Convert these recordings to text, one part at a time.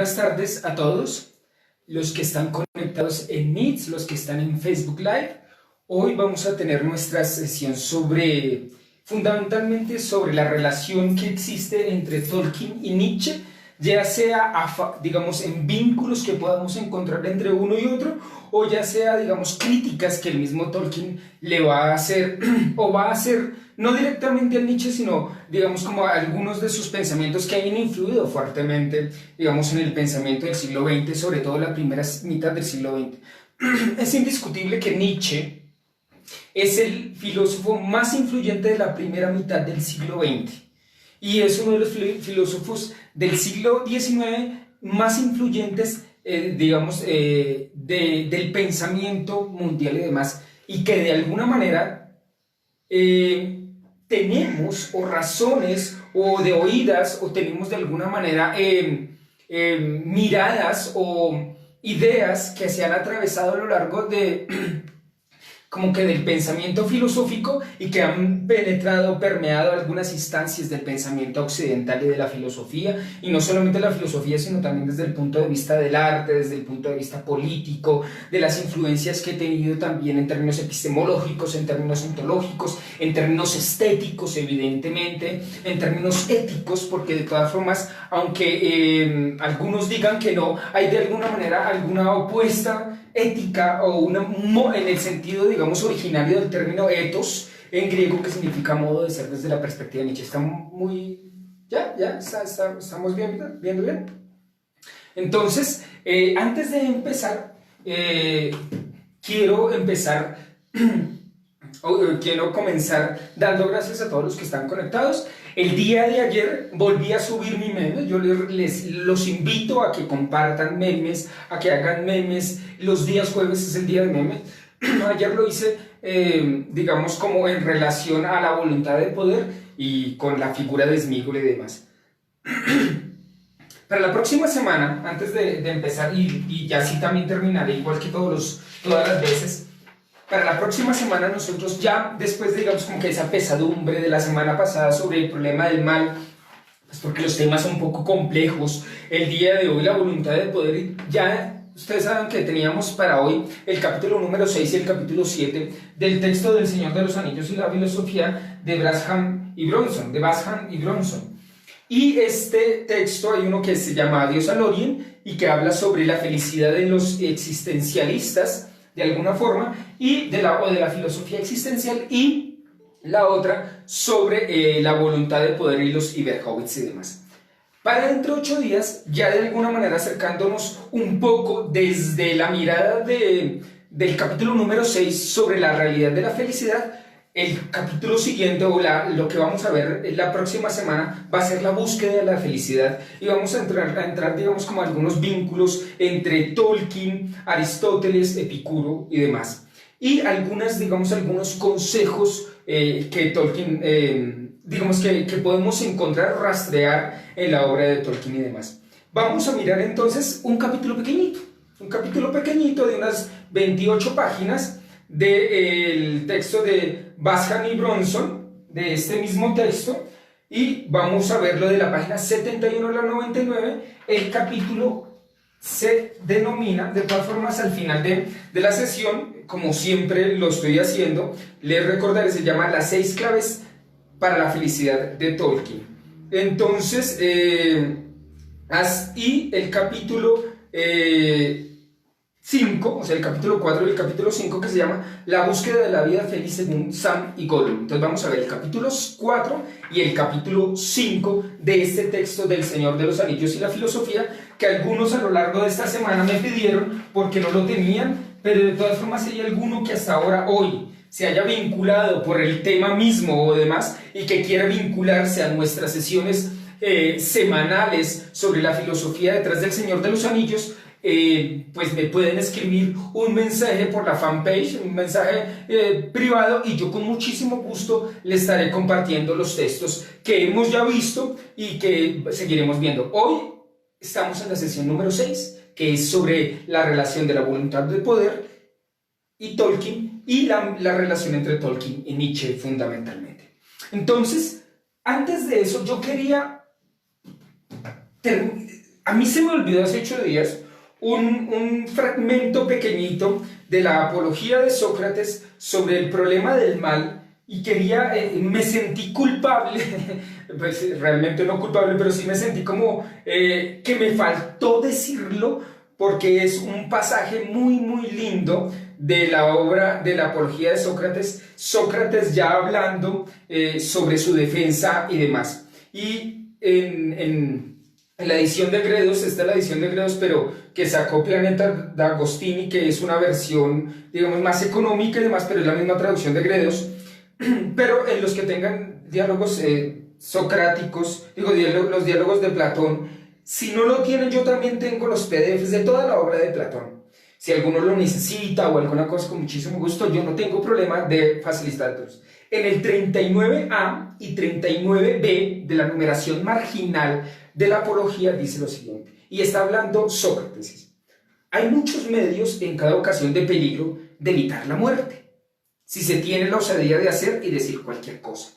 buenas tardes a todos los que están conectados en Meet, los que están en Facebook Live. Hoy vamos a tener nuestra sesión fundamentalmente sobre la relación que existe entre Tolkien y Nietzsche, ya sea, digamos, en vínculos que podamos encontrar entre uno y otro, o ya sea, digamos, críticas que el mismo Tolkien le va a hacer, o va a hacer, no directamente a Nietzsche, sino, digamos, como a algunos de sus pensamientos que han influido fuertemente, digamos, en el pensamiento del siglo XX, sobre todo la primera mitad del siglo XX. Es indiscutible que Nietzsche es el filósofo más influyente de la primera mitad del siglo XX y es uno de los filósofos del siglo XIX más influyentes, digamos, del pensamiento mundial y demás, y que de alguna manera tenemos o razones o de oídas o tenemos de alguna manera miradas o ideas que se han atravesado a lo largo de como que del pensamiento filosófico y que han penetrado, permeado algunas instancias del pensamiento occidental y de la filosofía, y no solamente la filosofía, sino también desde el punto de vista del arte, desde el punto de vista político, de las influencias que he tenido también en términos epistemológicos, en términos ontológicos, en términos estéticos, evidentemente, en términos éticos, porque de todas formas, aunque algunos digan que no, hay de alguna manera alguna opuesta ética o en el sentido, digamos, originario del término ethos en griego, que significa modo de ser desde la perspectiva de Nietzsche. Está muy... estamos viendo bien. Entonces, antes de empezar, quiero comenzar dando gracias a todos los que están conectados. El día de ayer volví a subir mi meme. Yo los invito a que compartan memes, a que hagan memes. Los días jueves es el día de memes. Ayer lo hice, digamos, como en relación a la voluntad de poder y con la figura de Smigol y demás. Para la próxima semana, antes de empezar, y ya sí también terminaré, igual que todas las veces, para la próxima semana nosotros ya, después de, digamos, como que esa pesadumbre de la semana pasada sobre el problema del mal, pues porque los temas son un poco complejos, el día de hoy la voluntad de poder, ya ustedes saben que teníamos para hoy el capítulo número 6 y el capítulo 7 del texto del Señor de los Anillos y la filosofía de Basham y Bronson. Y este texto hay uno que se llama Adiós a Lorien y que habla sobre la felicidad de los existencialistas, de alguna forma, y de la filosofía existencial, y la otra sobre la voluntad de poder y los Iberhovitz y demás. Para dentro de 8 días, ya de alguna manera acercándonos un poco desde la mirada del capítulo número 6 sobre la realidad de la felicidad, el capítulo siguiente o lo que vamos a ver la próxima semana va a ser la búsqueda de la felicidad, y vamos a entrar digamos, como algunos vínculos entre Tolkien, Aristóteles, Epicuro y demás, y algunos consejos que Tolkien, digamos que podemos encontrar, rastrear en la obra de Tolkien y demás. Vamos a mirar entonces un capítulo pequeñito de unas 28 páginas del texto de Basham y Bronson, de este mismo texto, y vamos a verlo de la página 71 a la 99. El capítulo se denomina, de todas formas al final de la sesión, como siempre lo estoy haciendo, les recordaré, se llama Las 6 claves para la felicidad de Tolkien. Entonces, y el capítulo 5, o sea, el capítulo 4 y el capítulo 5, que se llama La búsqueda de la vida feliz según Sam y Gollum. Entonces vamos a ver el capítulo 4 y el capítulo 5 de este texto del Señor de los Anillos y la filosofía, que algunos a lo largo de esta semana me pidieron porque no lo tenían, pero de todas formas si hay alguno que hasta ahora, hoy, se haya vinculado por el tema mismo o demás y que quiera vincularse a nuestras sesiones semanales sobre la filosofía detrás del Señor de los Anillos, pues me pueden escribir un mensaje por la fanpage, un mensaje privado, y yo con muchísimo gusto les estaré compartiendo los textos que hemos ya visto y que seguiremos viendo. Hoy estamos en la sesión número 6, que es sobre la relación de la voluntad de poder y Tolkien, y la relación entre Tolkien y Nietzsche fundamentalmente. Entonces, antes de eso yo quería a mí se me olvidó hace 8 días un fragmento pequeñito de la apología de Sócrates sobre el problema del mal y me sentí culpable, pues realmente no culpable, pero sí me sentí como que me faltó decirlo porque es un pasaje muy lindo de la obra de la apología de Sócrates, Sócrates ya hablando sobre su defensa y demás. Y en la edición de Gredos, esta es la edición de Gredos, pero que sacó Planeta D'Agostini, que es una versión, digamos, más económica y demás, pero es la misma traducción de Gredos. Pero en los que tengan diálogos socráticos, los diálogos de Platón, si no lo tienen, yo también tengo los PDFs de toda la obra de Platón. Si alguno lo necesita o alguna cosa, con muchísimo gusto, yo no tengo problema de facilitarlos. En el 39A y 39B de la numeración marginal de la apología dice lo siguiente, y está hablando Sócrates. Hay muchos medios en cada ocasión de peligro de evitar la muerte, si se tiene la osadía de hacer y decir cualquier cosa.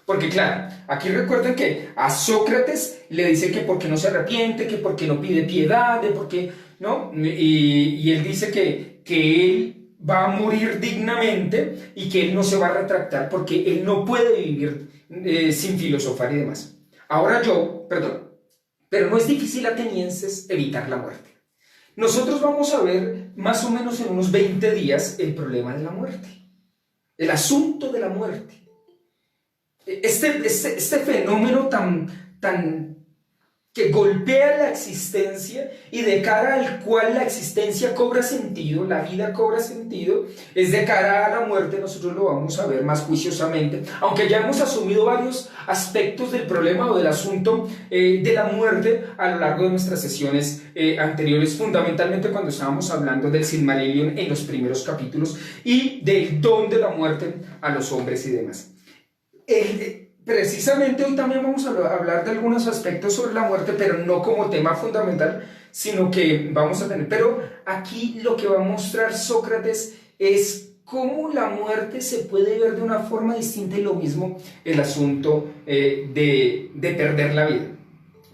Porque claro, aquí recuerden que a Sócrates le dice que porque no se arrepiente, que porque no pide piedad, de porque, ¿no? Y él dice que él va a morir dignamente y que él no se va a retractar porque él no puede vivir sin filosofar y demás. Ahora pero no es difícil, atenienses, evitar la muerte. Nosotros vamos a ver más o menos en unos 20 días el problema de la muerte. El asunto de la muerte. Este fenómeno tan que golpea la existencia y de cara al cual la existencia cobra sentido, la vida cobra sentido, es de cara a la muerte. Nosotros lo vamos a ver más juiciosamente, aunque ya hemos asumido varios aspectos del problema o del asunto de la muerte a lo largo de nuestras sesiones anteriores, fundamentalmente cuando estábamos hablando del Silmarillion en los primeros capítulos y del don de la muerte a los hombres y demás. Precisamente hoy también vamos a hablar de algunos aspectos sobre la muerte, pero no como tema fundamental, sino que vamos a tener. Pero aquí lo que va a mostrar Sócrates es cómo la muerte se puede ver de una forma distinta y lo mismo el asunto de perder la vida.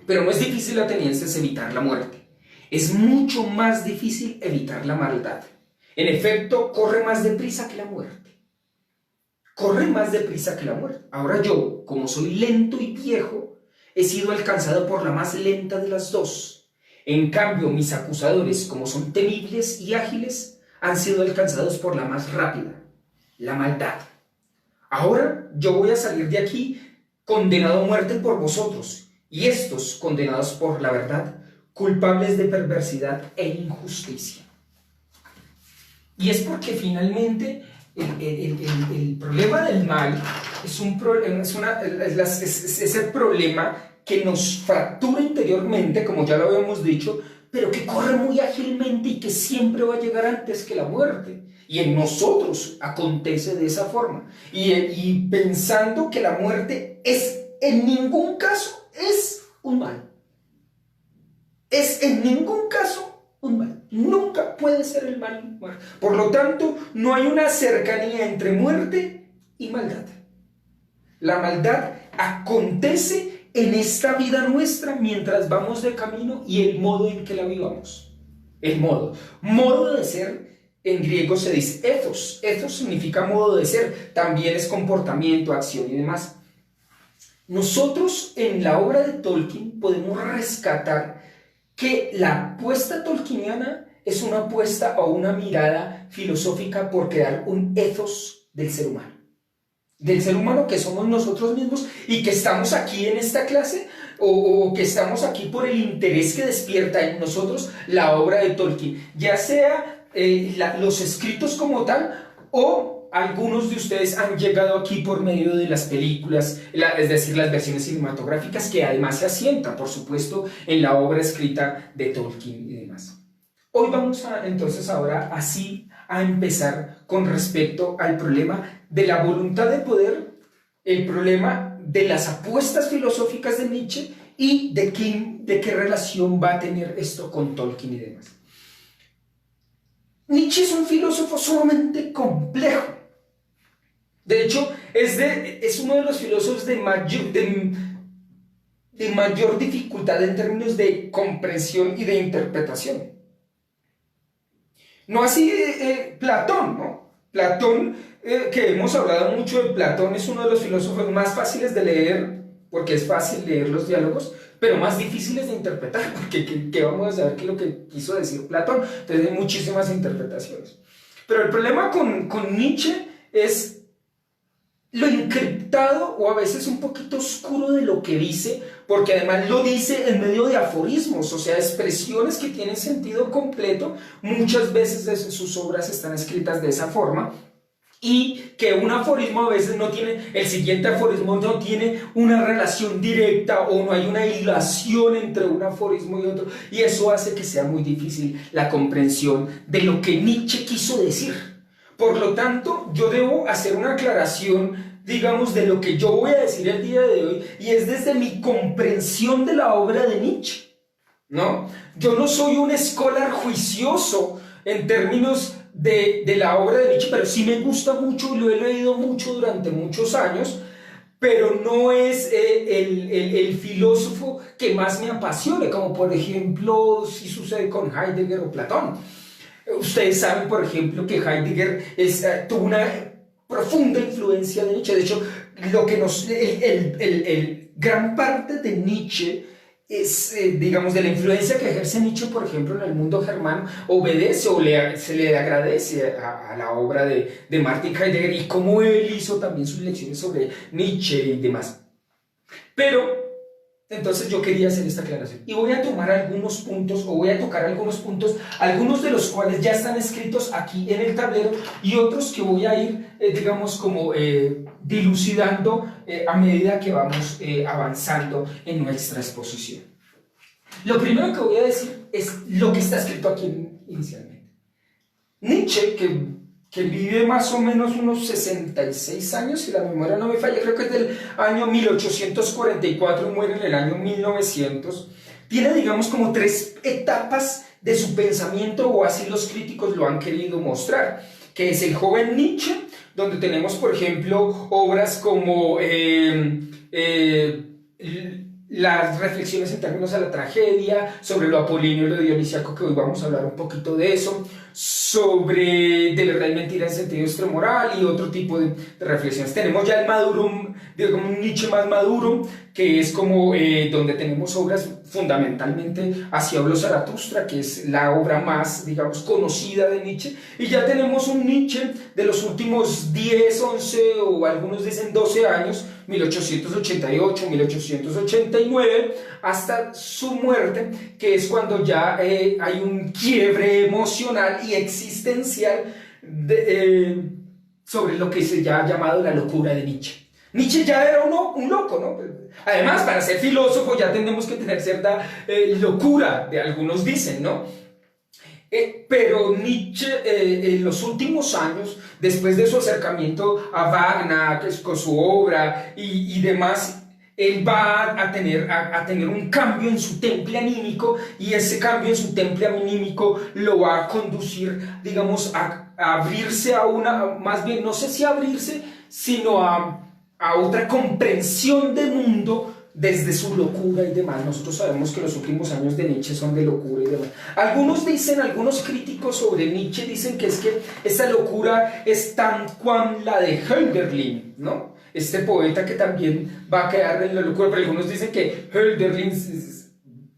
Pero no es difícil, atenienses, evitar la muerte. Es mucho más difícil evitar la maldad. En efecto, corre más deprisa que la muerte. Corre más deprisa que la muerte. Ahora yo, como soy lento y viejo, he sido alcanzado por la más lenta de las dos. En cambio, mis acusadores, como son temibles y ágiles, han sido alcanzados por la más rápida, la maldad. Ahora yo voy a salir de aquí condenado a muerte por vosotros, y estos condenados por la verdad, culpables de perversidad e injusticia. Y es porque finalmente el problema del mal es ese problema que nos fractura interiormente, como ya lo habíamos dicho, pero que corre muy ágilmente y que siempre va a llegar antes que la muerte. Y en nosotros acontece de esa forma. Y pensando que la muerte en ningún caso es un mal. Es en ningún caso un mal. Nunca puede ser el mal muerte. Por lo tanto, no hay una cercanía entre muerte y maldad. La maldad acontece en esta vida nuestra mientras vamos de camino y el modo en que la vivamos. El modo de ser, en griego se dice ethos. Ethos significa modo de ser, también es comportamiento, acción y demás. Nosotros en la obra de Tolkien podemos rescatar que la apuesta tolkieniana es una apuesta o una mirada filosófica por crear un ethos del ser humano. Del ser humano que somos nosotros mismos y que estamos aquí en esta clase o que estamos aquí por el interés que despierta en nosotros la obra de Tolkien, ya sea los escritos como tal o algunos de ustedes han llegado aquí por medio de las películas, es decir, las versiones cinematográficas que además se asientan, por supuesto, en la obra escrita de Tolkien y demás. Hoy vamos entonces ahora así a empezar con respecto al problema de la voluntad de poder, el problema de las apuestas filosóficas de Nietzsche y de qué relación va a tener esto con Tolkien y demás. Nietzsche es un filósofo sumamente complejo. De hecho, es uno de los filósofos de mayor dificultad en términos de comprensión y de interpretación. No así Platón, ¿no? Platón, que hemos hablado mucho de Platón, es uno de los filósofos más fáciles de leer, porque es fácil leer los diálogos, pero más difíciles de interpretar, porque ¿qué vamos a saber qué es lo que quiso decir Platón? Entonces hay muchísimas interpretaciones. Pero el problema con Nietzsche es lo encriptado o a veces un poquito oscuro de lo que dice, porque además lo dice en medio de aforismos, o sea, expresiones que tienen sentido completo. Muchas veces sus obras están escritas de esa forma, y que un aforismo a veces no tiene, el siguiente aforismo no tiene una relación directa o no hay una hilación entre un aforismo y otro, y eso hace que sea muy difícil la comprensión de lo que Nietzsche quiso decir. Por lo tanto, yo debo hacer una aclaración, digamos, de lo que yo voy a decir el día de hoy, y es desde mi comprensión de la obra de Nietzsche, ¿no? Yo no soy un scholar juicioso en términos de la obra de Nietzsche, pero sí me gusta mucho y lo he leído mucho durante muchos años, pero no es el filósofo que más me apasione, como por ejemplo si sucede con Heidegger o Platón. Ustedes saben, por ejemplo, que Heidegger tuvo una profunda influencia de Nietzsche. De hecho, lo que gran parte de Nietzsche es, digamos, de la influencia que ejerce Nietzsche, por ejemplo, en el mundo germano, obedece o se le agradece a la obra de Martin Heidegger, y cómo él hizo también sus lecciones sobre Nietzsche y demás. Pero entonces yo quería hacer esta aclaración y voy a tomar algunos puntos, o voy a tocar algunos puntos, algunos de los cuales ya están escritos aquí en el tablero, y otros que voy a ir, digamos, como dilucidando a medida que vamos avanzando en nuestra exposición. Lo primero que voy a decir es lo que está escrito aquí inicialmente. Nietzsche, que vive más o menos unos 66 años, si la memoria no me falla, creo que es del año 1844 y muere en el año 1900, tiene, digamos, como 3 etapas de su pensamiento, o así los críticos lo han querido mostrar, que es el joven Nietzsche, donde tenemos, por ejemplo, obras como las reflexiones en términos de la tragedia, sobre lo apolíneo y lo dionisíaco, que hoy vamos a hablar un poquito de eso, sobre de verdad y mentira en sentido extramoral y otro tipo de reflexiones. Tenemos ya el maduro, digamos, un Nietzsche más maduro, que es como donde tenemos obras fundamentalmente Así habló Zaratustra, que es la obra más, digamos, conocida de Nietzsche, y ya tenemos un Nietzsche de los últimos 10, 11 o algunos dicen 12 años, 1888, 1889, hasta su muerte, que es cuando ya hay un quiebre emocional y existencial sobre lo que se ya ha llamado la locura de Nietzsche. Nietzsche ya era un loco, ¿no? Además, para ser filósofo ya tenemos que tener cierta locura, de algunos dicen, ¿no? Pero Nietzsche, en los últimos años, después de su acercamiento a Wagner, con su obra y demás, él va a tener un cambio en su temple anímico, y ese cambio en su temple anímico lo va a conducir, digamos, a abrirse a una, más bien, no sé si abrirse, sino a otra comprensión del mundo desde su locura y demás. Nosotros sabemos que los últimos años de Nietzsche son de locura y demás. Algunos críticos sobre Nietzsche dicen que es que esa locura es tan cual la de Hölderlin, ¿no? Este poeta que también va a quedar en la locura, pero algunos dicen que Hölderlin,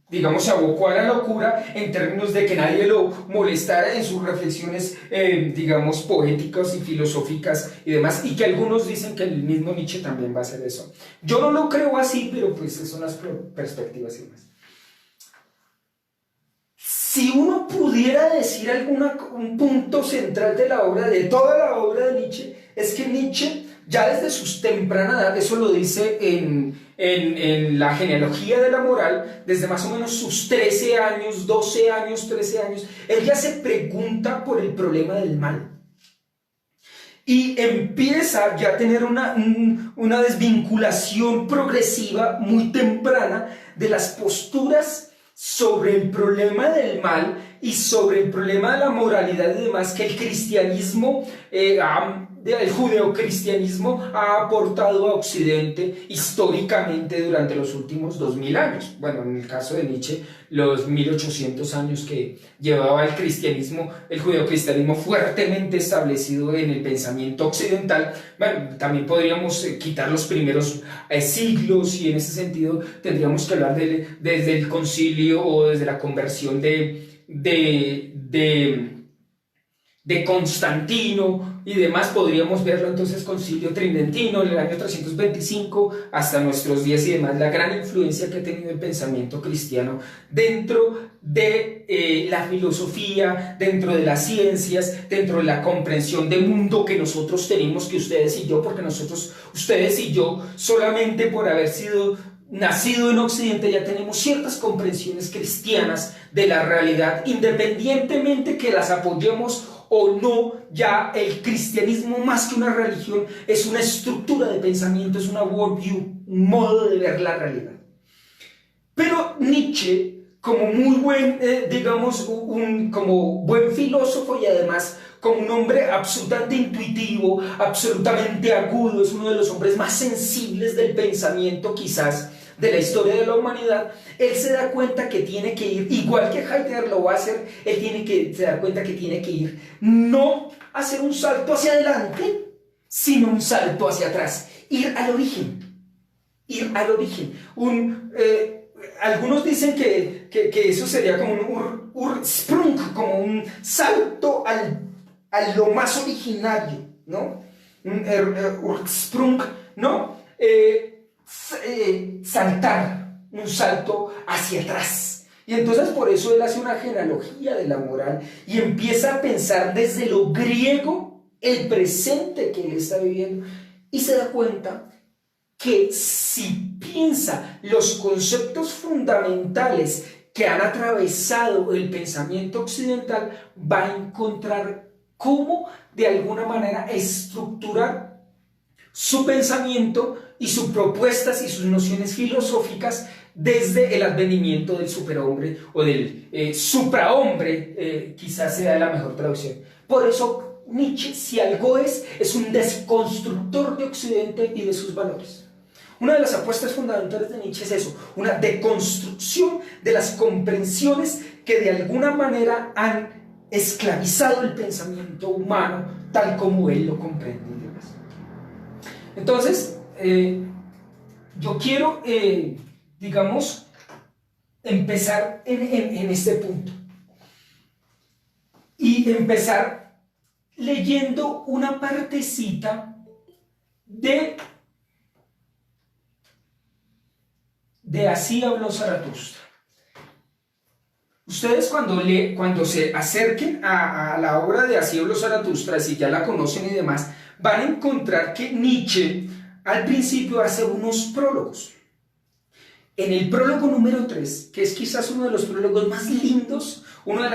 digamos, se abocó a la locura en términos de que nadie lo molestara en sus reflexiones, digamos, poéticas y filosóficas y demás, y que algunos dicen que el mismo Nietzsche también va a hacer eso. Yo no lo creo así, pero pues son las perspectivas y demás. Si uno pudiera decir un punto central de toda la obra de Nietzsche, es que Nietzsche, ya desde su temprana edad, eso lo dice en la genealogía de la moral, desde más o menos sus 13 años, 12 años, 13 años, él ya se pregunta por el problema del mal. Y empieza ya a tener una desvinculación progresiva muy temprana de las posturas sobre el problema del mal y sobre el problema de la moralidad y demás que el cristianismo, el judeocristianismo ha aportado a Occidente históricamente durante los últimos 2000 años. Bueno, en el caso de Nietzsche, los 1800 años que llevaba el cristianismo, el judeocristianismo fuertemente establecido en el pensamiento occidental. Bueno, también podríamos quitar los primeros siglos, y en ese sentido tendríamos que hablar desde el concilio o desde la conversión de Constantino y demás. Podríamos verlo entonces concilio tridentino en el año 325 hasta nuestros días y demás, la gran influencia que ha tenido el pensamiento cristiano dentro de la filosofía, dentro de las ciencias, dentro de la comprensión de mundo que nosotros tenemos, que ustedes y yo, porque ustedes y yo, solamente por haber sido nacido en Occidente, ya tenemos ciertas comprensiones cristianas de la realidad, independientemente que las apoyemos o no. Ya el cristianismo, más que una religión, es una estructura de pensamiento, es una worldview, un modo de ver la realidad. Pero Nietzsche, como muy buen, como buen filósofo y además como un hombre absolutamente intuitivo, absolutamente agudo, es uno de los hombres más sensibles del pensamiento quizás de la historia de la humanidad. Él se da cuenta que tiene que ir, igual que Heidegger lo va a hacer, se da cuenta que tiene que ir, no hacer un salto hacia adelante, sino un salto hacia atrás, ir al origen. Algunos dicen que eso sería como un Ursprung, como un salto a lo más originario, ¿no? Un Ursprung, ¿no? Saltar, un salto hacia atrás. Y entonces por eso él hace una genealogía de la moral y empieza a pensar desde lo griego el presente que él está viviendo, y se da cuenta que si piensa los conceptos fundamentales que han atravesado el pensamiento occidental, va a encontrar cómo de alguna manera estructurar su pensamiento y sus propuestas y sus nociones filosóficas desde el advenimiento del superhombre o del suprahombre, quizás sea la mejor traducción. Por eso Nietzsche, si algo es un desconstructor de Occidente y de sus valores. Una de las apuestas fundamentales de Nietzsche es eso, una deconstrucción de las comprensiones que de alguna manera han esclavizado el pensamiento humano tal como él lo comprende. Entonces, yo quiero, empezar en este punto y empezar leyendo una partecita de Así habló Zaratustra. Ustedes cuando se acerquen a la obra de Así habló Zaratustra, si ya la conocen y demás, van a encontrar que Nietzsche al principio hace unos prólogos. En el prólogo número 3, que es quizás uno de los prólogos más lindos, una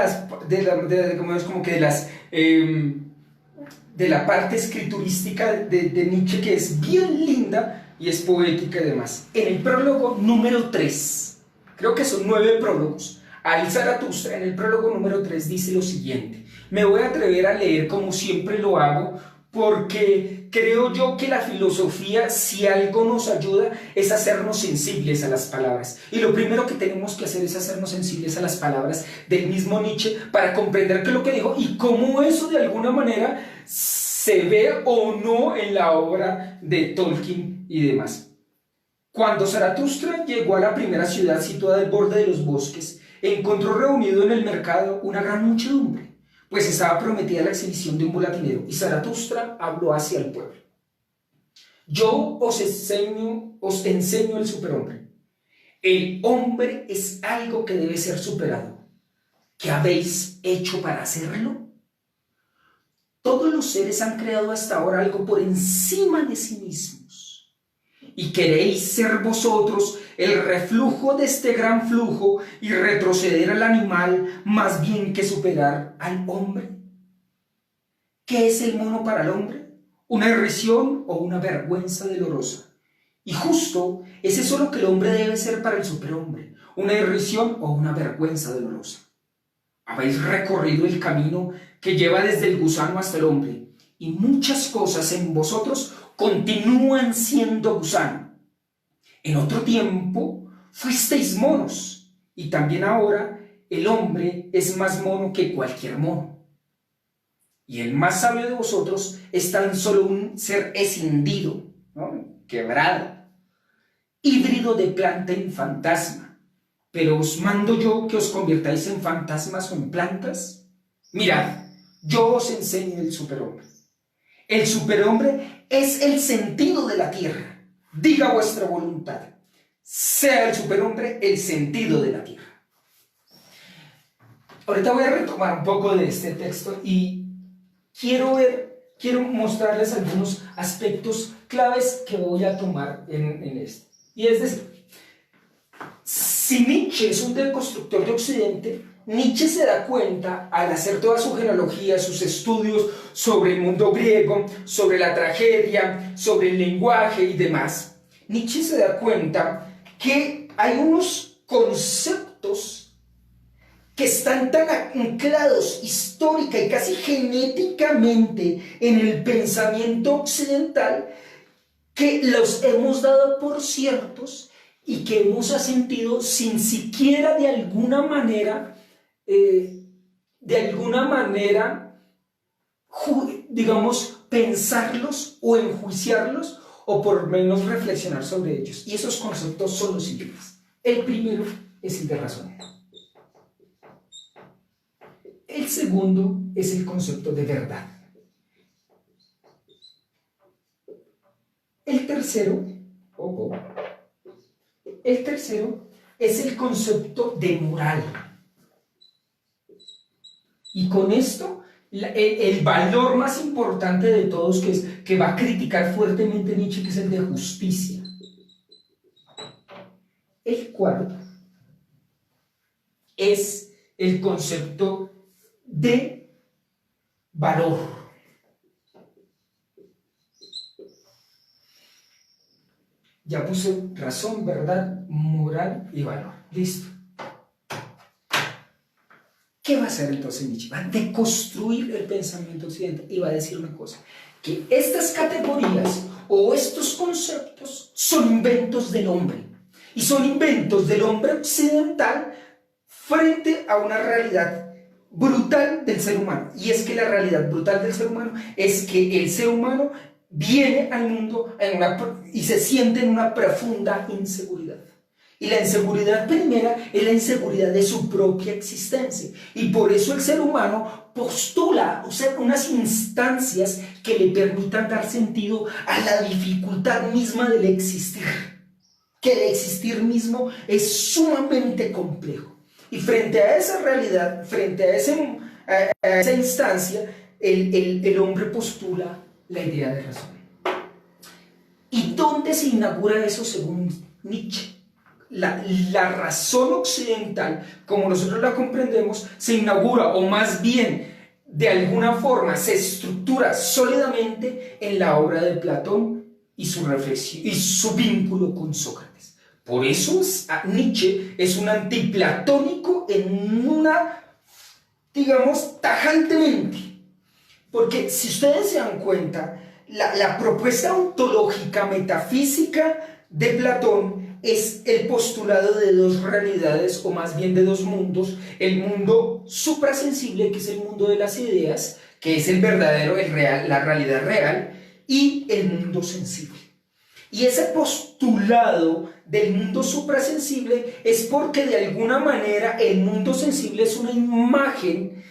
de la parte escriturística de Nietzsche, que es bien linda y es poética y demás. En el prólogo número 3, creo que son 9 prólogos, al Zaratustra, en el prólogo número 3 dice lo siguiente. Me voy a atrever a leer como siempre lo hago, porque creo yo que la filosofía, si algo nos ayuda, es hacernos sensibles a las palabras. Y lo primero que tenemos que hacer es hacernos sensibles a las palabras del mismo Nietzsche para comprender qué es lo que dijo y cómo eso de alguna manera se ve o no en la obra de Tolkien y demás. Cuando Zaratustra llegó a la primera ciudad situada al borde de los bosques, encontró reunido en el mercado una gran muchedumbre, pues estaba prometida la exhibición de un volatinero, y Zaratustra habló hacia el pueblo. Yo os enseño el superhombre. El hombre es algo que debe ser superado. ¿Qué habéis hecho para hacerlo? Todos los seres han creado hasta ahora algo por encima de sí mismos. ¿Y queréis ser vosotros el reflujo de este gran flujo y retroceder al animal más bien que superar al hombre? ¿Qué es el mono para el hombre? ¿Una irrisión o una vergüenza dolorosa? Y justo es eso lo que el hombre debe ser para el superhombre, una irrisión o una vergüenza dolorosa. habéis recorrido el camino que lleva desde el gusano hasta el hombre, y muchas cosas en vosotros continúan siendo gusano. En otro tiempo fuisteis monos, y también ahora el hombre es más mono que cualquier mono. Y el más sabio de vosotros es tan solo un ser escindido, ¿no?, quebrado, híbrido de planta en fantasma. Pero os mando yo que os convirtáis en fantasmas o en plantas. Mirad, yo os enseño el superhombre. El superhombre es el sentido de la tierra. Diga vuestra voluntad. Sea el superhombre el sentido de la tierra. Ahorita voy a retomar un poco de este texto y quiero mostrarles algunos aspectos claves que voy a tomar en esto. Y es decir, si Nietzsche es un deconstructor de Occidente, Nietzsche se da cuenta, al hacer toda su genealogía, sus estudios sobre el mundo griego, sobre la tragedia, sobre el lenguaje y demás, Nietzsche se da cuenta que hay unos conceptos que están tan anclados histórica y casi genéticamente en el pensamiento occidental que los hemos dado por ciertos y que hemos asentido sin siquiera de alguna manera, digamos, pensarlos o enjuiciarlos o por lo menos reflexionar sobre ellos. Y esos conceptos son los siguientes. El primero es el de razón. El segundo es el concepto de verdad. El tercero es el concepto de moral. Y con esto, el valor más importante de todos, que va a criticar fuertemente Nietzsche, que es el de justicia. El cuarto es el concepto de valor. Ya puse razón, verdad, moral y valor. Listo. ¿Qué va a hacer entonces Nietzsche? Va a deconstruir el pensamiento occidental y va a decir una cosa, que estas categorías o estos conceptos son inventos del hombre. Y son inventos del hombre occidental frente a una realidad brutal del ser humano. Y es que la realidad brutal del ser humano es que el ser humano viene al mundo y se siente en una profunda inseguridad. Y la inseguridad primera es la inseguridad de su propia existencia. Y por eso el ser humano postula, o sea, unas instancias que le permitan dar sentido a la dificultad misma del existir. Que el existir mismo es sumamente complejo. Y frente a esa realidad, frente a esa instancia, el hombre postula la idea de razón. ¿Y dónde se inaugura eso según Nietzsche? La razón occidental, como nosotros la comprendemos, se inaugura, o más bien, de alguna forma, se estructura sólidamente en la obra de Platón y su reflexión y su vínculo con Sócrates. Por eso Nietzsche es un antiplatónico digamos, tajantemente. Porque si ustedes se dan cuenta, la propuesta ontológica metafísica de Platón es el postulado de dos realidades, o más bien de dos mundos: el mundo suprasensible, que es el mundo de las ideas, que es el verdadero, el real, la realidad real, y el mundo sensible. Y ese postulado del mundo suprasensible es porque de alguna manera el mundo sensible es una imagen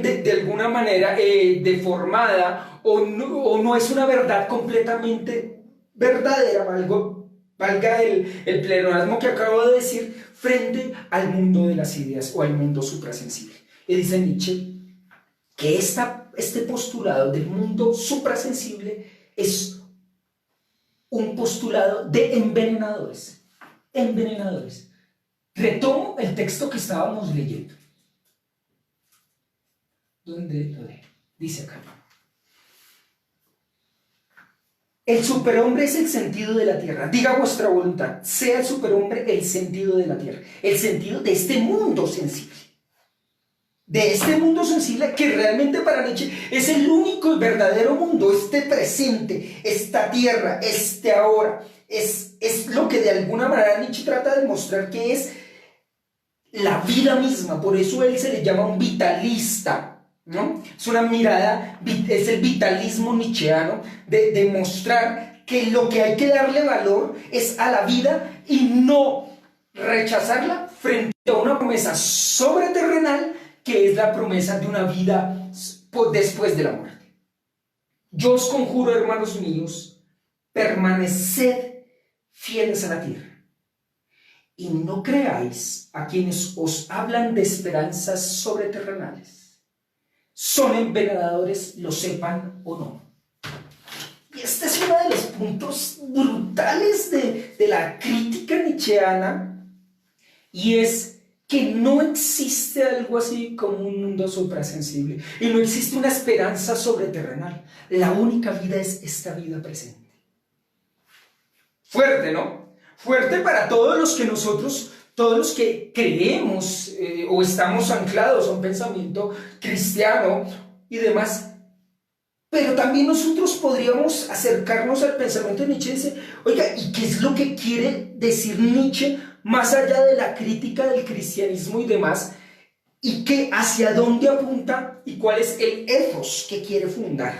de alguna manera deformada, o no es una verdad completamente verdadera, valga el pleonasmo que acabo de decir, frente al mundo de las ideas o al mundo suprasensible. Y dice Nietzsche que este postulado del mundo suprasensible es un postulado de envenenadores. Retomo el texto que estábamos leyendo. ¿Dónde lo dejo? Dice acá: el superhombre es el sentido de la tierra. Diga vuestra voluntad. Sea el superhombre el sentido de la tierra, el sentido de este mundo sensible. de este mundo sensible que realmente para Nietzsche es el único y verdadero mundo, este presente, esta tierra, este ahora, es lo que de alguna manera Nietzsche trata de mostrar que es la vida misma. Por eso él se le llama un vitalista, ¿no? Es una mirada, es el vitalismo nietzscheano de mostrar que lo que hay que darle valor es a la vida y no rechazarla frente a una promesa sobreterrenal que es la promesa de una vida después de la muerte. Yo os conjuro, hermanos míos, permaneced fieles a la tierra y no creáis a quienes os hablan de esperanzas sobreterrenales. Son envenenadores, lo sepan o no. Y este es uno de los puntos brutales de la crítica nietzscheana, y es que no existe algo así como un mundo suprasensible y no existe una esperanza sobreterrenal. La única vida es esta vida presente. Fuerte, ¿no? Fuerte para todos los que creemos o estamos anclados a un pensamiento cristiano y demás. Pero también nosotros podríamos acercarnos al pensamiento de Nietzsche y decir, oiga, ¿y qué es lo que quiere decir Nietzsche más allá de la crítica del cristianismo y demás? ¿Y qué, hacia dónde apunta y cuál es el ethos que quiere fundar?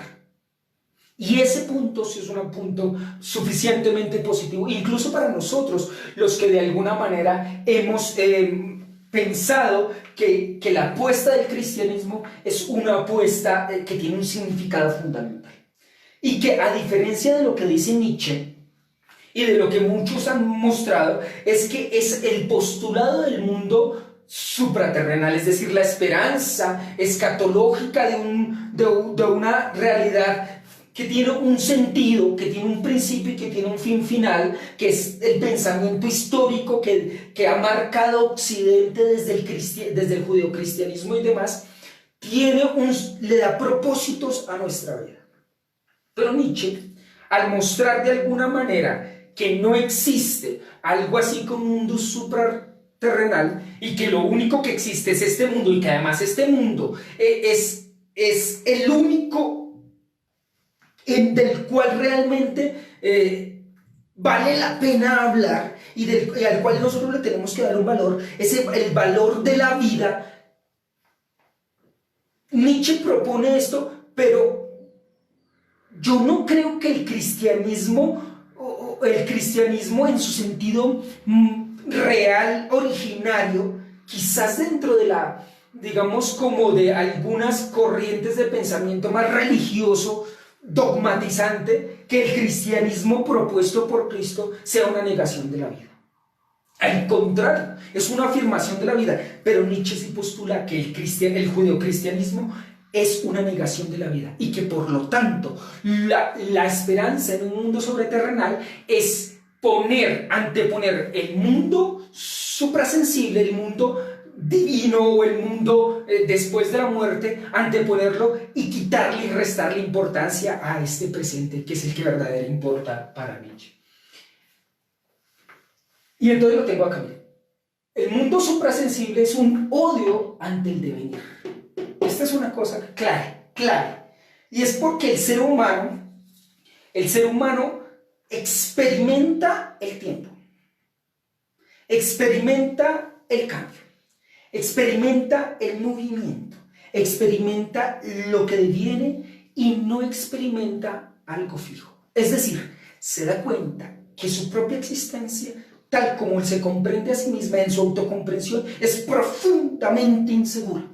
Y ese punto sí es un punto suficientemente positivo, incluso para nosotros, los que de alguna manera hemos pensado que la apuesta del cristianismo es una apuesta que tiene un significado fundamental. Y que a diferencia de lo que dice Nietzsche y de lo que muchos han mostrado, es que es el postulado del mundo supraterrenal, es decir, la esperanza escatológica de una realidad que tiene un sentido, que tiene un principio y que tiene un fin final, que es el pensamiento histórico que ha marcado Occidente desde el judeocristianismo y demás, le da propósitos a nuestra vida. Pero Nietzsche, al mostrar de alguna manera que no existe algo así como un mundo supraterrenal y que lo único que existe es este mundo y que además este mundo es el único del cual realmente vale la pena hablar y al cual nosotros le tenemos que dar un valor, es el valor de la vida. Nietzsche propone esto, pero yo no creo que el cristianismo en su sentido real, originario, quizás dentro de digamos, como de algunas corrientes de pensamiento más religioso, dogmatizante, que el cristianismo propuesto por Cristo sea una negación de la vida. Al contrario, es una afirmación de la vida, pero Nietzsche sí postula que el judeocristianismo es una negación de la vida y que por lo tanto la esperanza en un mundo sobreterrenal es anteponer el mundo suprasensible, el mundo divino o el mundo después de la muerte, anteponerlo y quitarle y restarle importancia a este presente que es el que verdaderamente importa para Nietzsche. Y entonces lo tengo acá. El mundo suprasensible es un odio ante el devenir. Esta es una cosa clara. Y es porque el ser humano experimenta el tiempo, experimenta el cambio, experimenta el movimiento, experimenta lo que deviene y no experimenta algo fijo. Es decir, se da cuenta que su propia existencia, tal como él se comprende a sí misma en su autocomprensión, es profundamente insegura.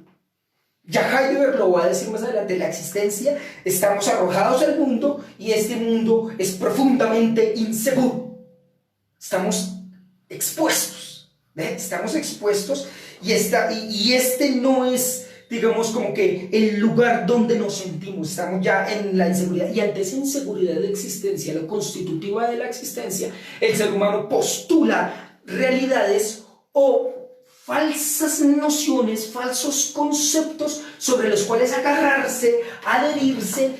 Ya Heidegger lo va a decir más adelante, la existencia, estamos arrojados al mundo y este mundo es profundamente inseguro. Estamos expuestos, ¿ves? Estamos expuestos y este no es, digamos, como que el lugar donde nos sentimos, estamos ya en la inseguridad. Y ante esa inseguridad de existencia, lo constitutiva de la existencia, el ser humano postula realidades o falsas nociones, falsos conceptos sobre los cuales agarrarse, adherirse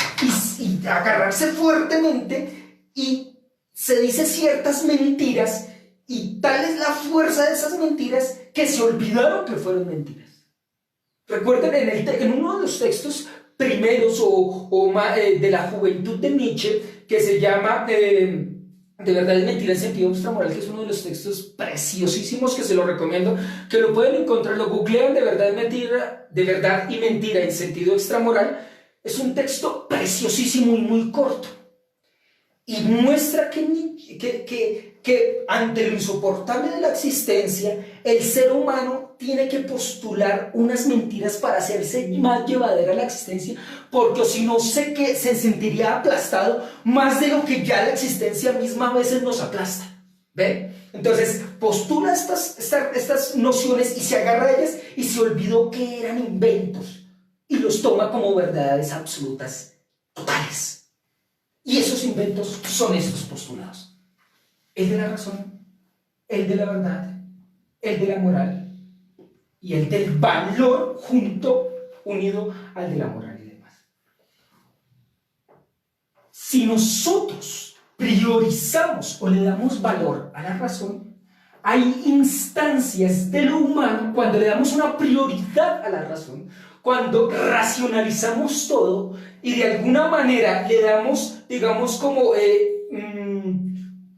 y agarrarse fuertemente, y se dice ciertas mentiras y tal es la fuerza de esas mentiras que se olvidaron que fueron mentiras. Recuerden, en uno de los textos primeros de la juventud de Nietzsche, que se llama De verdad y mentira en sentido extramoral, que es uno de los textos preciosísimos que se lo recomiendo, que lo pueden encontrar, lo googlean, de verdad y mentira en sentido extramoral. Es un texto preciosísimo y muy corto. Y muestra que ante lo insoportable de la existencia, el ser humano tiene que postular unas mentiras para hacerse más llevadera la existencia, porque si no sé que se sentiría aplastado más de lo que ya la existencia misma a veces nos aplasta. ¿Ven? Entonces postula estas nociones y se agarra a ellas y se olvidó que eran inventos y los toma como verdades absolutas, totales. Y esos inventos son estos postulados: el de la razón, el de la verdad, el de la moral y el del valor unido al de la moral y demás. Si nosotros priorizamos o le damos valor a la razón, hay instancias de lo humano, cuando le damos una prioridad a la razón, cuando racionalizamos todo y de alguna manera le damos, digamos, como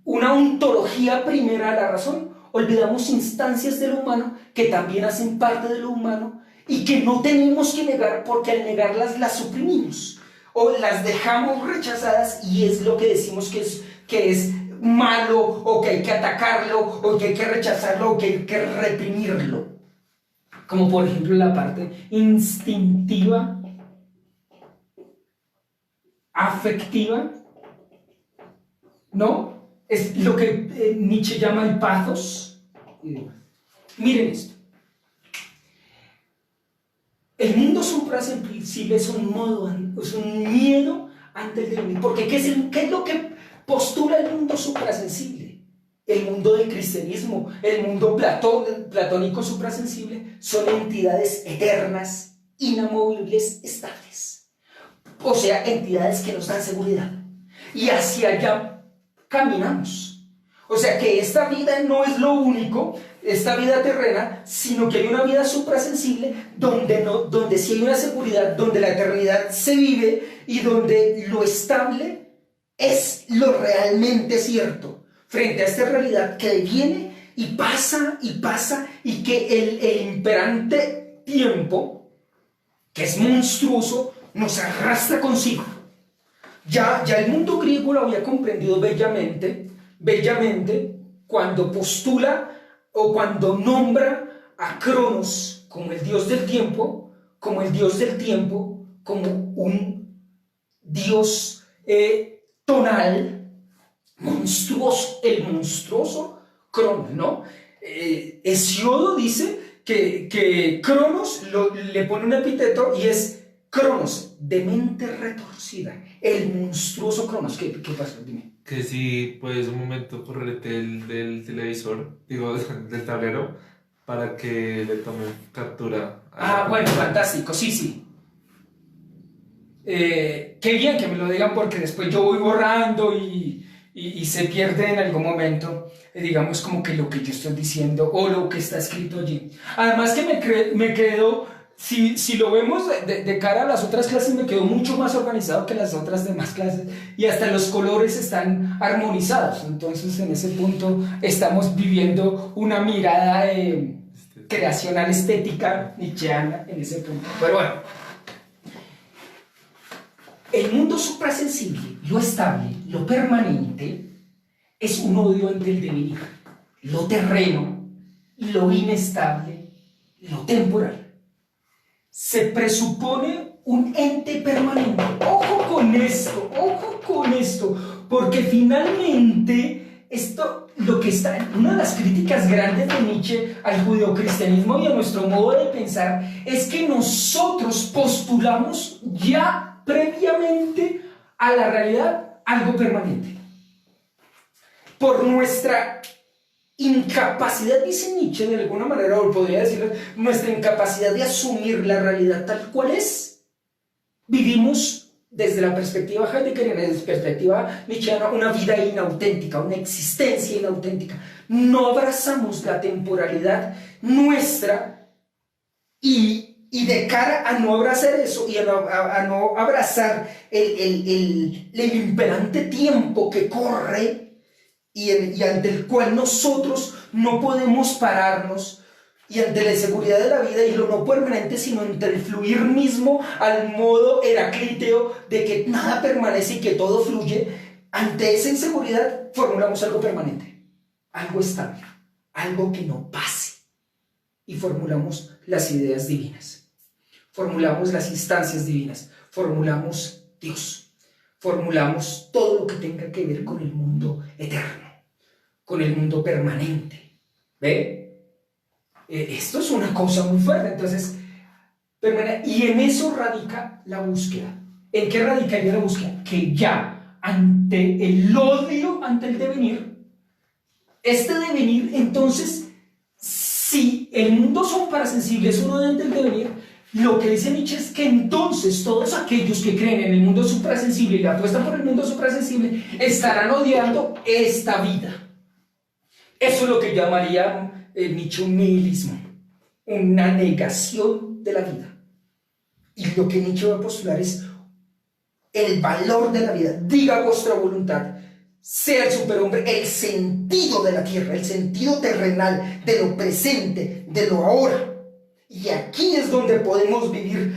una ontología primera a la razón, olvidamos instancias de lo humano que también hacen parte de lo humano y que no tenemos que negar, porque al negarlas las suprimimos o las dejamos rechazadas, y es lo que decimos que es malo, o que hay que atacarlo, o que hay que rechazarlo, o que hay que reprimirlo. Como por ejemplo la parte instintiva, afectiva, ¿no? Es lo que Nietzsche llama el pathos y demás. Miren esto. El mundo suprasensible es un miedo ante el devenir. Porque ¿qué es lo que postula el mundo suprasensible? El mundo del cristianismo, el mundo platónico suprasensible, son entidades eternas, inamovibles, estables. O sea, entidades que nos dan seguridad. Y hacia allá caminamos. O sea, que esta vida no es lo único, esta vida terrena, sino que hay una vida suprasensible donde sí hay una seguridad, donde la eternidad se vive y donde lo estable es lo realmente cierto, frente a esta realidad que viene y pasa, y que el imperante tiempo, que es monstruoso, nos arrastra consigo. Ya el mundo griego lo había comprendido bellamente, cuando postula o cuando nombra a Cronos como el dios del tiempo, como un dios tonal, monstruoso, el monstruoso Cronos, ¿no? Hesiodo dice que Cronos le pone un epíteto y es Cronos, de mente retorcida, el monstruoso Cronos. ¿Qué pasó? Dime. Que si puedes un momento correrte del televisor, digo, del tablero, para que le tome captura. Bueno, fantástico, sí. Qué bien que me lo digan, porque después yo voy borrando y se pierde en algún momento, digamos, como que lo que yo estoy diciendo o lo que está escrito allí. Además que me quedo, si lo vemos de cara a las otras clases, me quedo mucho más organizado que las otras demás clases, y hasta los colores están armonizados. Entonces, en ese punto estamos viviendo una mirada creacional, estética, nietzscheana en ese punto. Pero bueno, el mundo suprasensible, lo estable, lo permanente, es un odio ante el devenir, lo terreno, lo inestable, lo temporal. Se presupone un ente permanente. Ojo con esto, porque finalmente lo que está en una de las críticas grandes de Nietzsche al judeocristianismo y a nuestro modo de pensar, es que nosotros postulamos ya previamente a la realidad algo permanente. Por nuestra incapacidad, dice Nietzsche de alguna manera, o podría decirlo, nuestra incapacidad de asumir la realidad tal cual es, vivimos desde la perspectiva heideggeriana, desde la perspectiva nietzscheana, una vida inauténtica, una existencia inauténtica. No abrazamos la temporalidad nuestra y y de cara a no abrazar eso y a no abrazar el imperante tiempo que corre y ante el cual nosotros no podemos pararnos, y ante la inseguridad de la vida y lo no permanente, sino entre el fluir mismo al modo heraclíteo de que nada permanece y que todo fluye, ante esa inseguridad formulamos algo permanente, algo estable, algo que no pase, y formulamos las ideas divinas, formulamos las instancias divinas, formulamos Dios, formulamos todo lo que tenga que ver con el mundo eterno, con el mundo permanente. ¿Ve? Esto es una cosa muy fuerte. Entonces, y en eso radica la búsqueda. ¿En qué radicaría la búsqueda? Que ya ante el odio, ante el devenir, este devenir, entonces, si el mundo son parasensibles, uno ante el devenir, lo que dice Nietzsche es que entonces todos aquellos que creen en el mundo suprasensible y la apuestan por el mundo suprasensible estarán odiando esta vida. Eso es lo que llamaría Nietzsche un nihilismo, una negación de la vida. Y lo que Nietzsche va a postular es el valor de la vida. Diga vuestra voluntad, sea el superhombre, el sentido de la tierra, el sentido terrenal, de lo presente, de lo ahora. Y aquí es donde podemos vivir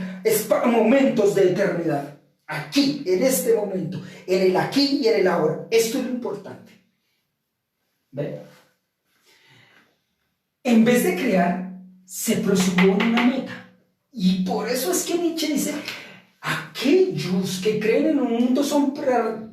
momentos de eternidad. Aquí, en este momento, en el aquí y en el ahora. Esto es lo importante. ¿Ven? En vez de crear, se presupone una meta. Y por eso es que Nietzsche dice, aquellos que creen en un mundo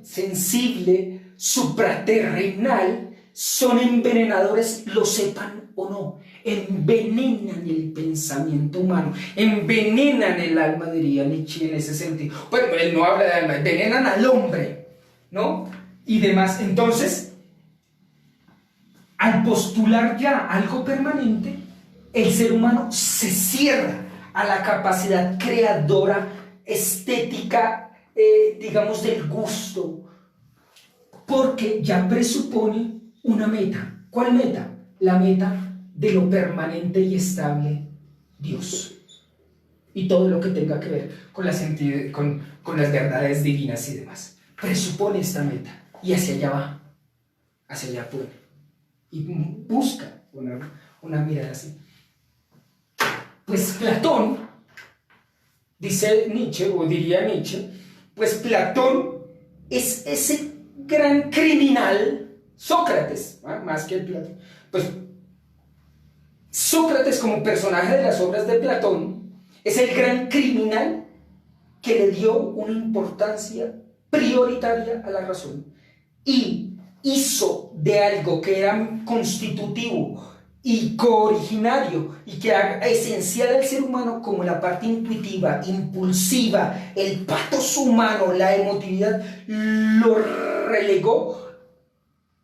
sensible, supraterrenal, son envenenadores, lo sepan o no. Envenenan el pensamiento humano, envenenan el alma, diría Nietzsche en ese sentido. Bueno, él no habla de alma, envenenan al hombre, ¿no? Y demás. Entonces, al postular ya algo permanente, el ser humano se cierra a la capacidad creadora, estética, digamos, del gusto, porque ya presupone una meta. ¿Cuál meta? La meta de lo permanente y estable, Dios. Y todo lo que tenga que ver con las verdades divinas y demás. Presupone esta meta y hacia allá va, hacia allá puede. Y busca una mirada así. Pues Platón, dice Nietzsche, o diría Nietzsche, pues Platón es ese gran criminal, Sócrates, ¿eh? Más que Platón. Pues Sócrates, como personaje de las obras de Platón, es el gran criminal que le dio una importancia prioritaria a la razón y hizo de algo que era constitutivo y cooriginario y que era esencial al ser humano, como la parte intuitiva, impulsiva, el pathos humano, la emotividad, lo relegó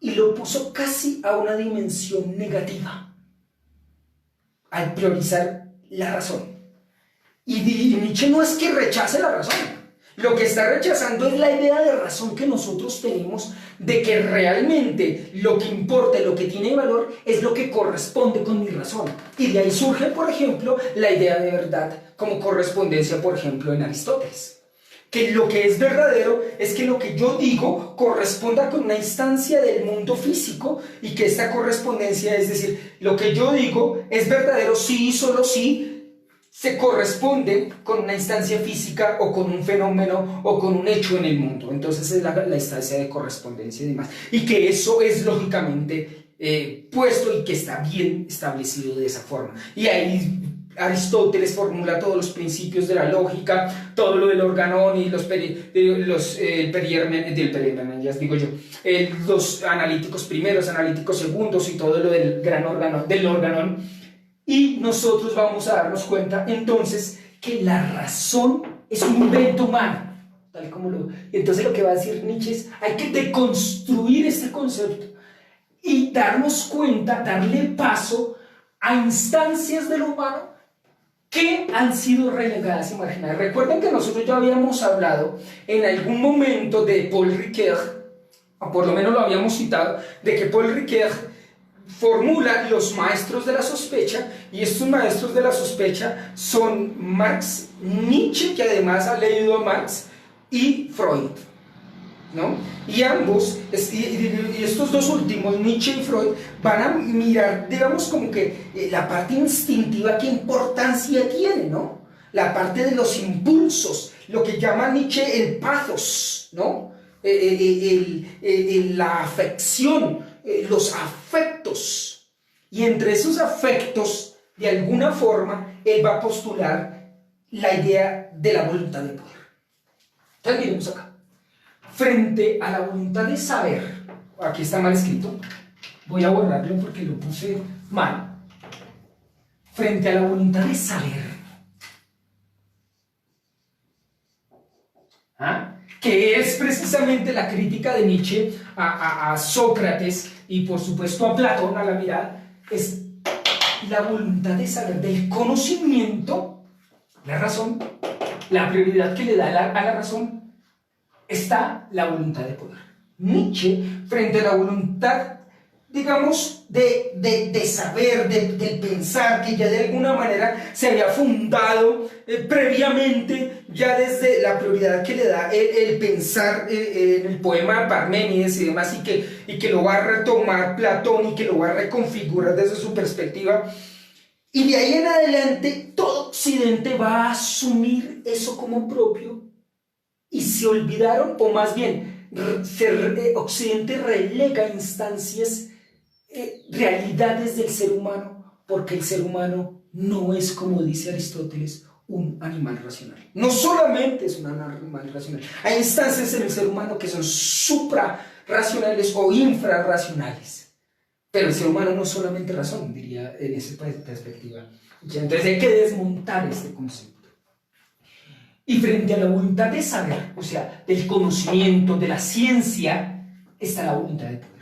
y lo puso casi a una dimensión negativa al priorizar la razón. Y Nietzsche no es que rechace la razón. Lo que está rechazando es la idea de razón que nosotros tenemos, de que realmente lo que importa, lo que tiene valor, es lo que corresponde con mi razón. Y de ahí surge, por ejemplo, la idea de verdad como correspondencia, por ejemplo, en Aristóteles. Que lo que es verdadero es que lo que yo digo corresponda con una instancia del mundo físico, y que esta correspondencia, es decir, lo que yo digo es verdadero sí y solo sí se corresponde con una instancia física o con un fenómeno o con un hecho en el mundo. Entonces es la instancia de correspondencia y demás. Y que eso es lógicamente puesto y que está bien establecido de esa forma. Y ahí Aristóteles formula todos los principios de la lógica, todo lo del organón y los analíticos primeros, analíticos segundos y todo lo del organón. Y nosotros vamos a darnos cuenta entonces que la razón es un invento humano, tal como entonces lo que va a decir Nietzsche es: hay que deconstruir este concepto y darnos cuenta, darle paso a instancias de lo humano que han sido relegadas y marginadas. Recuerden que nosotros ya habíamos hablado en algún momento de Paul Ricoeur, o por lo menos lo habíamos citado, de que Paul Ricoeur formula los maestros de la sospecha, y estos maestros de la sospecha son Marx, Nietzsche, que además ha leído a Marx, y Freud, ¿no? Y ambos, y estos dos últimos, Nietzsche y Freud, van a mirar, digamos, como que la parte instintiva, qué importancia tiene, ¿no? La parte de los impulsos, lo que llama Nietzsche el pathos, ¿no? La afección, los afectos. Y entre esos afectos, de alguna forma, él va a postular la idea de la voluntad de poder. Entonces, miremos acá. Frente a la voluntad de saber, aquí está mal escrito, voy a borrarlo porque lo puse mal. Frente a la voluntad de saber, que es precisamente la crítica de Nietzsche a Sócrates y por supuesto a Platón, a la mirada, es la voluntad de saber, del conocimiento, la razón, la prioridad que le da a la razón, está la voluntad de poder. Nietzsche, frente a la voluntad, digamos, de saber, de pensar, que ya de alguna manera se había fundado previamente, ya desde la prioridad que le da el pensar en el poema de Parménides y demás, y que lo va a retomar Platón y que lo va a reconfigurar desde su perspectiva. Y de ahí en adelante todo Occidente va a asumir eso como propio, y se olvidaron, o más bien Occidente relega instancias, realidades del ser humano, porque el ser humano no es, como dice Aristóteles, un animal racional. No solamente es un animal racional, hay instancias en el ser humano que son suprarracionales o infrarracionales, pero el ser humano no es solamente razón, diría en esa perspectiva. Entonces hay que desmontar este concepto. Y frente a la voluntad de saber, o sea, del conocimiento, de la ciencia, está la voluntad de poder.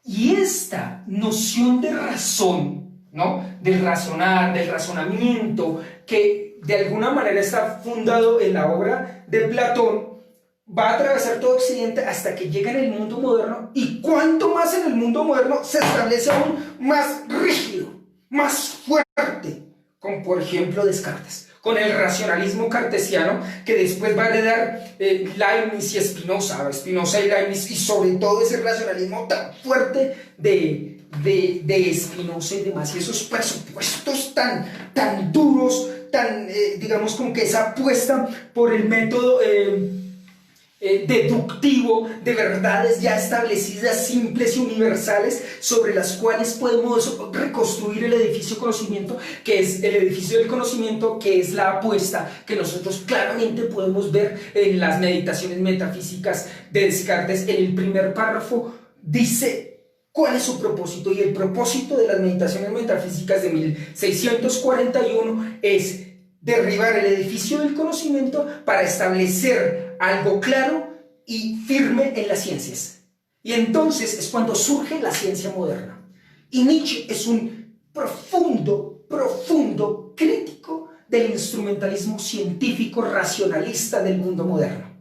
Y esta noción de razón, ¿no? Del razonar, del razonamiento, que de alguna manera está fundado en la obra de Platón, va a atravesar todo Occidente hasta que llega en el mundo moderno, y cuanto más en el mundo moderno se establece aún más rígido, más fuerte, como por ejemplo Descartes, con el racionalismo cartesiano que después va a heredar Leibniz y Spinoza y Leibniz, y sobre todo ese racionalismo tan fuerte de Spinoza y demás, y esos presupuestos tan duros, digamos, como que esa apuesta por el método deductivo de verdades ya establecidas, simples y universales, sobre las cuales podemos reconstruir el edificio conocimiento, que es el edificio del conocimiento, que es la apuesta que nosotros claramente podemos ver en las meditaciones metafísicas de Descartes. En el primer párrafo dice cuál es su propósito, y el propósito de las meditaciones metafísicas de 1641 es derribar el edificio del conocimiento para establecer algo claro y firme en las ciencias. Y entonces es cuando surge la ciencia moderna. Y Nietzsche es un profundo crítico del instrumentalismo científico racionalista del mundo moderno.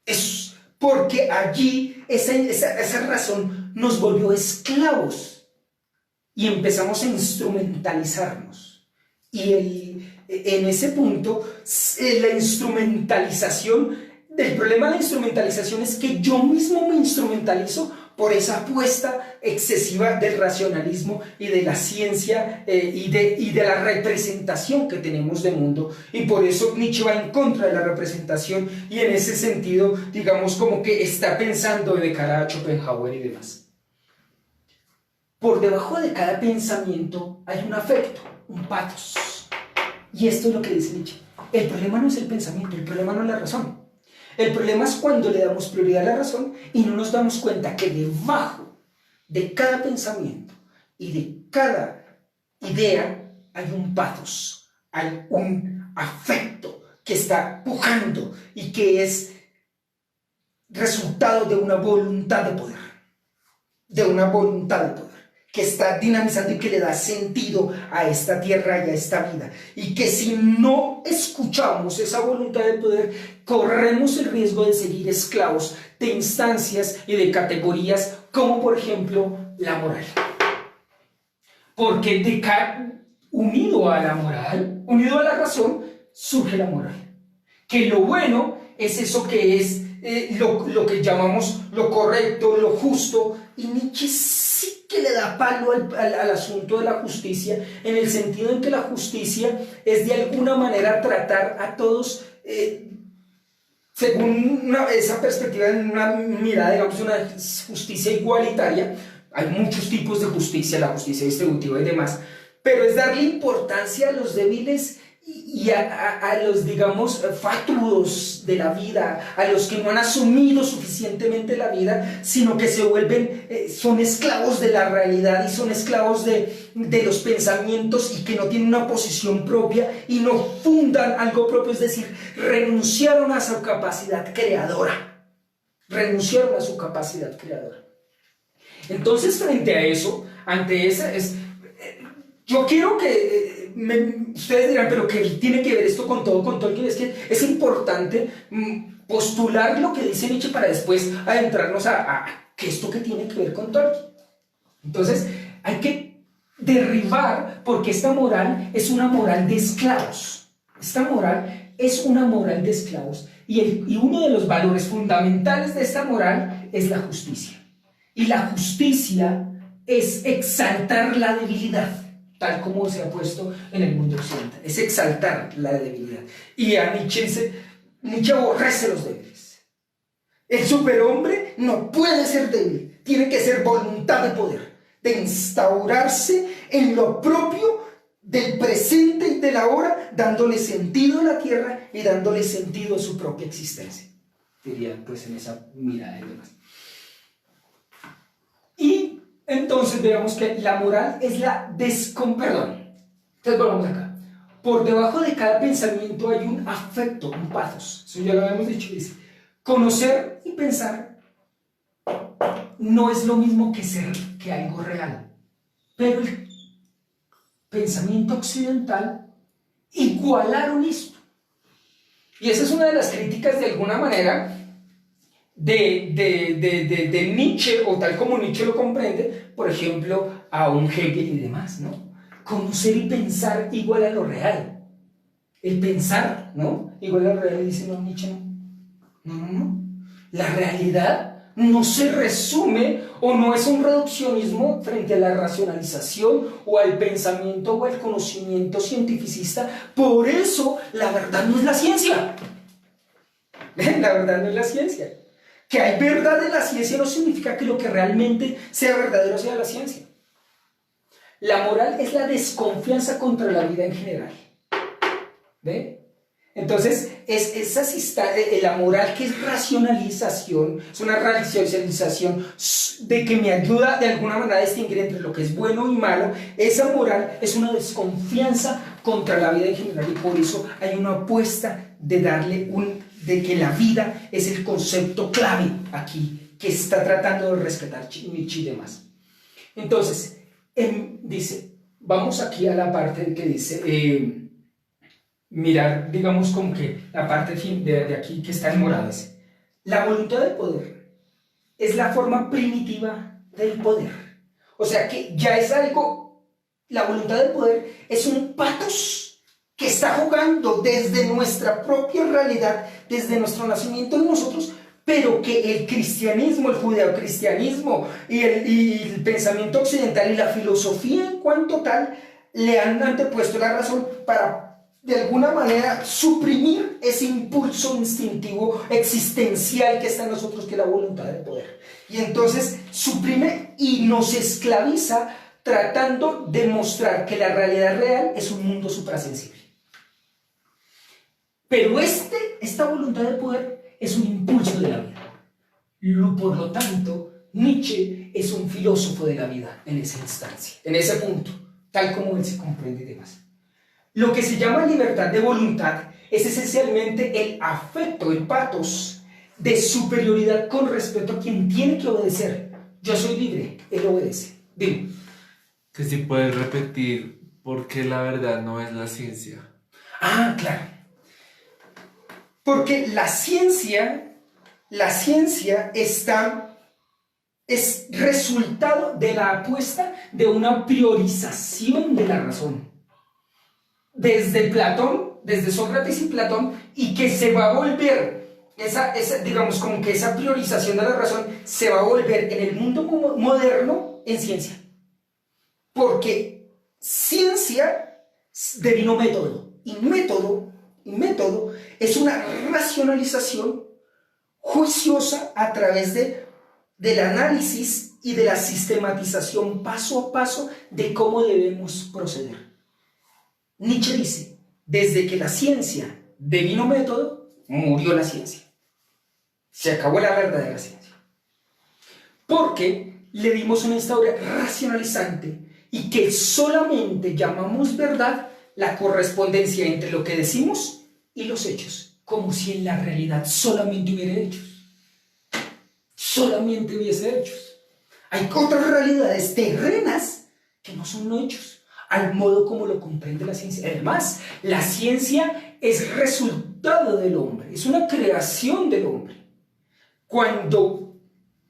Es porque allí esa razón nos volvió esclavos y empezamos a instrumentalizarnos. Y en ese punto, la instrumentalización, el problema de la instrumentalización es que yo mismo me instrumentalizo por esa apuesta excesiva del racionalismo y de la ciencia y de la representación que tenemos del mundo, y por eso Nietzsche va en contra de la representación, y en ese sentido, digamos, como que está pensando de cara a Schopenhauer y demás. Por debajo de cada pensamiento hay un afecto, un pathos. Y esto es lo que dice Nietzsche. El problema no es el pensamiento, el problema no es la razón. El problema es cuando le damos prioridad a la razón y no nos damos cuenta que debajo de cada pensamiento y de cada idea hay un pathos, hay un afecto que está pujando y que es resultado de una voluntad de poder, que está dinamizando y que le da sentido a esta tierra y a esta vida, y que si no escuchamos esa voluntad de poder, corremos el riesgo de seguir esclavos de instancias y de categorías como por ejemplo la moral. Porque unido a la moral, unido a la razón, surge la moral. Que lo bueno es eso que es lo que llamamos lo correcto, lo justo, y Nietzsche sí que le da palo al asunto de la justicia, en el sentido en que la justicia es de alguna manera tratar a todos según esa perspectiva, en una mirada, digamos, una justicia igualitaria. Hay muchos tipos de justicia, la justicia distributiva y demás, pero es darle importancia a los débiles y a los, digamos, fatuos de la vida, a los que no han asumido suficientemente la vida, sino que se vuelven, son esclavos de la realidad y son esclavos de los pensamientos y que no tienen una posición propia y no fundan algo propio, es decir, renunciaron a su capacidad creadora, renunciaron a su capacidad creadora. Entonces, frente a eso, ante esa, yo quiero que ustedes dirán, pero ¿qué tiene que ver esto con todo, con Tolkien? Es que es importante postular lo que dice Nietzsche para después adentrarnos a ¿qué esto que tiene que ver con Tolkien? Entonces, hay que derribar, porque esta moral es una moral de esclavos. Esta moral es una moral de esclavos. Y uno de los valores fundamentales de esta moral es la justicia. Y la justicia es exaltar la debilidad, tal como se ha puesto en el mundo occidental. Es exaltar la debilidad. Y a Nietzsche aborrece los débiles. El superhombre no puede ser débil, tiene que ser voluntad de poder, de instaurarse en lo propio del presente y del ahora, dándole sentido a la tierra y dándole sentido a su propia existencia. Diría pues en esa mirada y demás. Y entonces veamos que la moral es la perdón. Entonces volvamos acá. Por debajo de cada pensamiento hay un afecto, un pathos. Eso ya lo habíamos dicho. Dice, conocer y pensar no es lo mismo que algo real. Pero el pensamiento occidental igualaron esto. Y esa es una de las críticas de alguna manera de Nietzsche, o tal como Nietzsche lo comprende, por ejemplo, a un Hegel y demás, ¿no? Conocer y pensar igual a lo real. El pensar, ¿no? Igual a lo real, y dice, no, Nietzsche, no. La realidad no se resume o no es un reduccionismo frente a la racionalización o al pensamiento o al conocimiento cientificista. Por eso, la verdad no es la ciencia. La verdad no es la ciencia. Que hay verdad en la ciencia no significa que lo que realmente sea verdadero sea la ciencia. La moral es la desconfianza contra la vida en general. ¿Ve? Entonces, la moral que es racionalización, es una racionalización de que me ayuda de alguna manera a distinguir entre lo que es bueno y malo. Esa moral es una desconfianza contra la vida en general, y por eso hay una apuesta de que la vida es el concepto clave aquí, que está tratando de rescatar Nietzsche y demás. Entonces, dice, vamos aquí a la parte que dice, mirar, digamos, como que la parte de aquí que está en morado, dice, la voluntad de poder es la forma primitiva del poder. O sea que ya es algo, la voluntad de poder es un pathos que está jugando desde nuestra propia realidad, desde nuestro nacimiento de nosotros, pero que el cristianismo, el judeocristianismo y el pensamiento occidental y la filosofía en cuanto tal le han antepuesto la razón para de alguna manera suprimir ese impulso instintivo existencial que está en nosotros, que es la voluntad de poder. Y entonces suprime y nos esclaviza tratando de mostrar que la realidad real es un mundo suprasensible. Pero esta voluntad de poder es un impulso de la vida. Por lo tanto, Nietzsche es un filósofo de la vida en esa instancia, en ese punto, tal como él se comprende y demás. Lo que se llama libertad de voluntad es esencialmente el afecto, el pathos de superioridad con respecto a quien tiene que obedecer. Yo soy libre, él obedece. Dime. Que si puedes repetir por qué la verdad no es la ciencia. Ah, claro. Porque la ciencia está es resultado de la apuesta de una priorización de la razón. Desde Platón, desde Sócrates y Platón, y que se va a volver, digamos, como que esa priorización de la razón se va a volver en el mundo moderno en ciencia. Porque ciencia devino método, y método es una racionalización juiciosa a través del análisis y de la sistematización paso a paso de cómo debemos proceder. Nietzsche dice, desde que la ciencia devino método, murió la ciencia. Se acabó la verdadera ciencia. Porque le dimos una historia racionalizante y que solamente llamamos verdad la correspondencia entre lo que decimos y los hechos, como si en la realidad solamente hubiera hechos. Solamente hubiese hechos. Hay otras realidades terrenas que no son hechos, al modo como lo comprende la ciencia. Además, la ciencia es resultado del hombre, es una creación del hombre. Cuando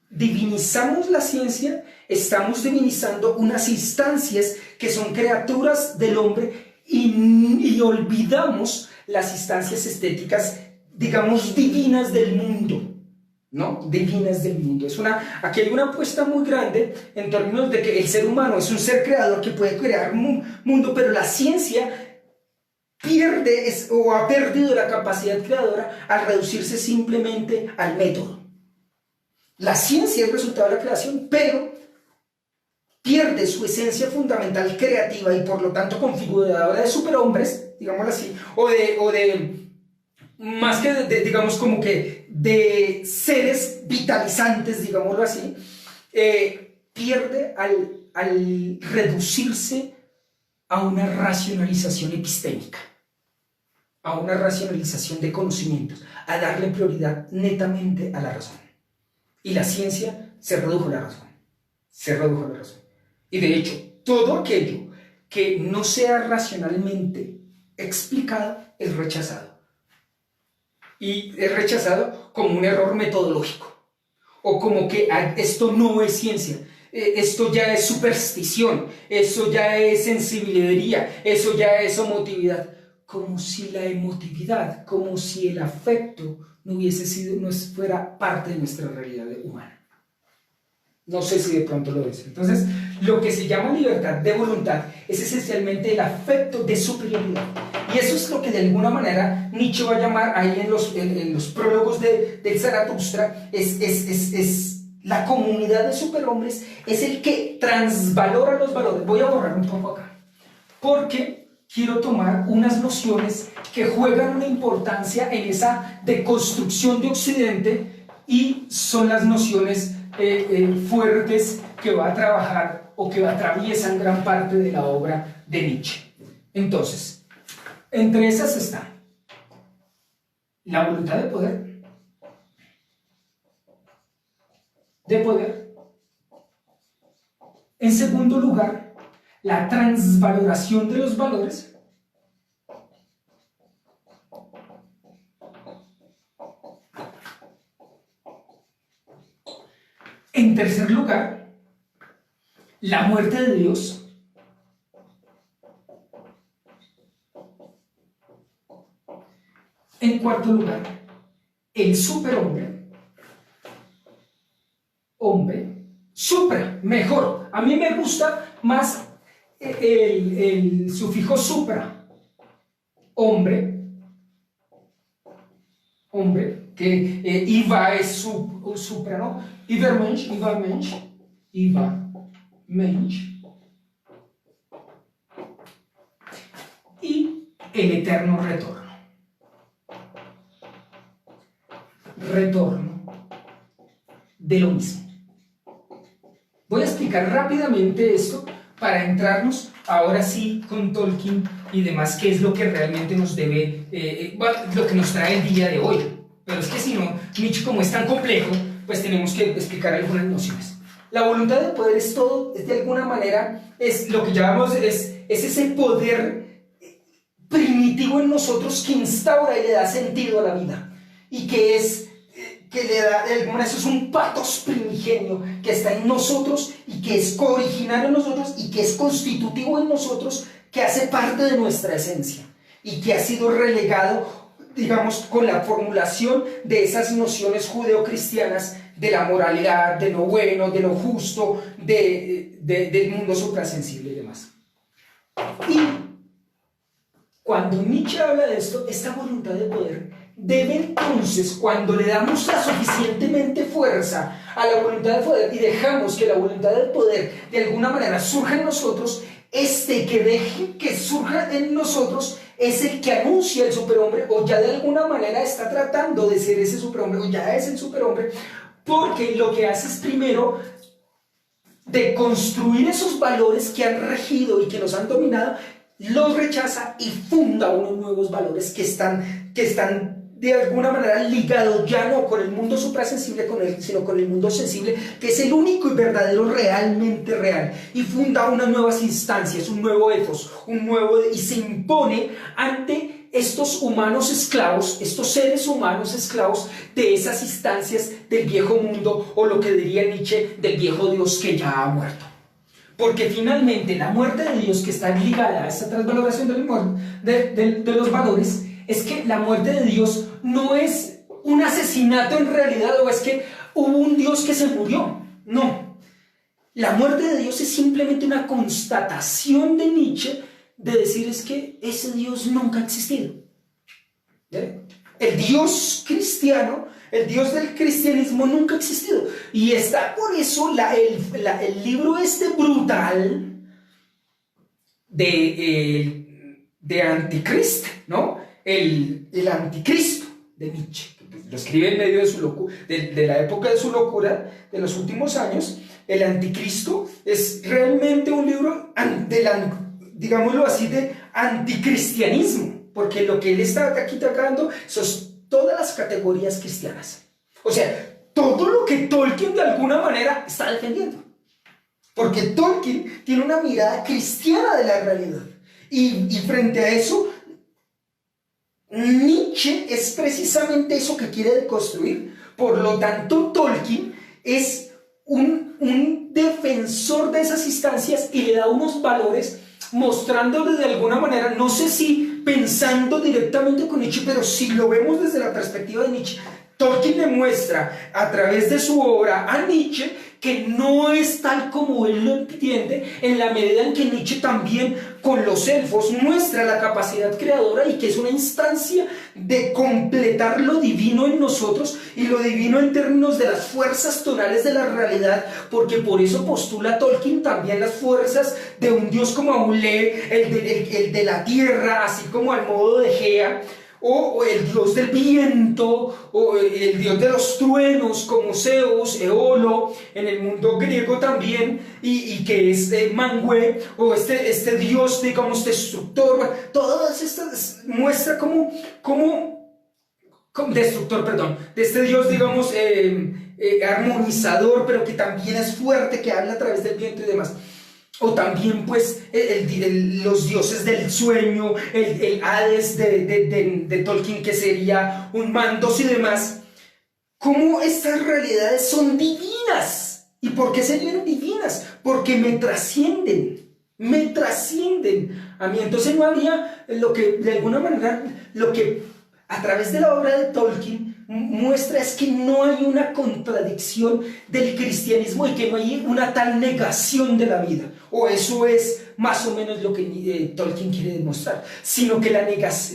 divinizamos la ciencia, estamos divinizando unas instancias que son criaturas del hombre y olvidamos las instancias estéticas, digamos, divinas del mundo. ¿No? Divinas del mundo. Aquí hay una apuesta muy grande en términos de que el ser humano es un ser creador que puede crear un mundo, pero la ciencia pierde o ha perdido la capacidad creadora al reducirse simplemente al método. La ciencia es el resultado de la creación, pero pierde su esencia fundamental creativa y por lo tanto configuradora de superhombres, digámoslo así, o de más que digamos como que de seres vitalizantes, digámoslo así, pierde al reducirse a una racionalización epistémica, a una racionalización de conocimientos, a darle prioridad netamente a la razón. Y la ciencia se redujo a la razón, Y de hecho, todo aquello que no sea racionalmente explicado es rechazado. Y es rechazado como un error metodológico, o como que esto no es ciencia, esto ya es superstición, eso ya es sensibilidad, eso ya es emotividad, como si la emotividad, como si el afecto no fuera parte de nuestra realidad humana. No sé si de pronto lo es. Entonces, lo que se llama libertad de voluntad es esencialmente el afecto de superioridad. Y eso es lo que de alguna manera Nietzsche va a llamar ahí en los prólogos del Zaratustra, es la comunidad de superhombres, es el que transvalora los valores. Voy a borrar un poco acá, porque quiero tomar unas nociones que juegan una importancia en esa deconstrucción de Occidente y son las nociones fuertes que va a trabajar o que atraviesan gran parte de la obra de Nietzsche. Entonces, entre esas está la voluntad de poder, en segundo lugar, la transvaloración de los valores, en tercer lugar, la muerte de Dios, en cuarto lugar, el superhombre, supra, mejor. A mí me gusta más el sufijo supra, hombre, que Iva es supra, ¿no? Ibermensch, y el eterno retorno de lo mismo. Voy a explicar rápidamente esto para entrarnos ahora sí con Tolkien y demás, qué es lo que realmente nos debe, lo que nos trae el día de hoy. Pero es que si no, Nietzsche, como es tan complejo, pues tenemos que explicar algunas nociones. La voluntad de poder es todo, es de alguna manera, es lo que llamamos, es ese poder primitivo en nosotros que instaura y le da sentido a la vida, y que que le da, de alguna manera, eso es un patos primigenio que está en nosotros y que es cooriginario en nosotros y que es constitutivo en nosotros, que hace parte de nuestra esencia y que ha sido relegado, digamos, con la formulación de esas nociones judeocristianas de la moralidad, de lo bueno, de lo justo, del mundo suprasensible y demás. Y cuando Nietzsche habla de esto, esta voluntad de poder debe entonces, cuando le damos la suficientemente fuerza a la voluntad de poder y dejamos que la voluntad de poder de alguna manera surja en nosotros, que deje que surja en nosotros es el que anuncia el superhombre, o ya de alguna manera está tratando de ser ese superhombre, o ya es el superhombre, porque lo que hace es primero de construir esos valores que han regido y que nos han dominado, los rechaza y funda unos nuevos valores que están de alguna manera ligados ya no con el mundo suprasensible, sino con el mundo sensible, que es el único y verdadero, realmente real, y funda unas nuevas instancias, un nuevo ethos, y se impone ante estos humanos esclavos, estos seres humanos esclavos de esas instancias del viejo mundo, o lo que diría Nietzsche, del viejo Dios que ya ha muerto. Porque finalmente la muerte de Dios, que está ligada a esta transvaloración de los valores, es que la muerte de Dios no es un asesinato en realidad, o es que hubo un Dios que se murió. No. La muerte de Dios es simplemente una constatación de Nietzsche de decir es que ese Dios nunca ha existido. El Dios cristiano, el Dios del cristianismo nunca ha existido. Y está por eso el libro este brutal de Anticristo, ¿no? El Anticristo de Nietzsche, que lo escribe en medio de su locura, de la época de su locura, de los últimos años. El Anticristo es realmente un libro, digámoslo así, de anticristianismo, porque lo que él está aquí tocando son todas las categorías cristianas. O sea, todo lo que Tolkien de alguna manera está defendiendo. Porque Tolkien tiene una mirada cristiana de la realidad. Y frente a eso, Nietzsche es precisamente eso que quiere deconstruir. Por lo tanto, Tolkien es un defensor de esas instancias y le da unos valores, mostrándole de alguna manera, no sé si pensando directamente con Nietzsche, pero si lo vemos desde la perspectiva de Nietzsche, Tolkien le muestra a través de su obra a Nietzsche que no es tal como él lo entiende, en la medida en que Nietzsche también con los elfos muestra la capacidad creadora y que es una instancia de completar lo divino en nosotros, y lo divino en términos de las fuerzas tonales de la realidad, porque por eso postula Tolkien también las fuerzas de un dios como Aule, el de la tierra, así como al modo de Gea, o el dios del viento, o el dios de los truenos como Zeus, Eolo, en el mundo griego también, y que es Manwë, o este dios, digamos, destructor. Todas estas muestra destructor, perdón, de este dios, digamos, armonizador, pero que también es fuerte, que habla a través del viento y demás. O también pues los dioses del sueño, el Hades de Tolkien, que sería un Mandos y demás. ¿Cómo estas realidades son divinas? ¿Y por qué serían divinas? Porque me trascienden a mí. Entonces no había lo que de alguna manera, lo que a través de la obra de Tolkien muestra es que no hay una contradicción del cristianismo y que no hay una tal negación de la vida, o eso es más o menos lo que Tolkien quiere demostrar, sino que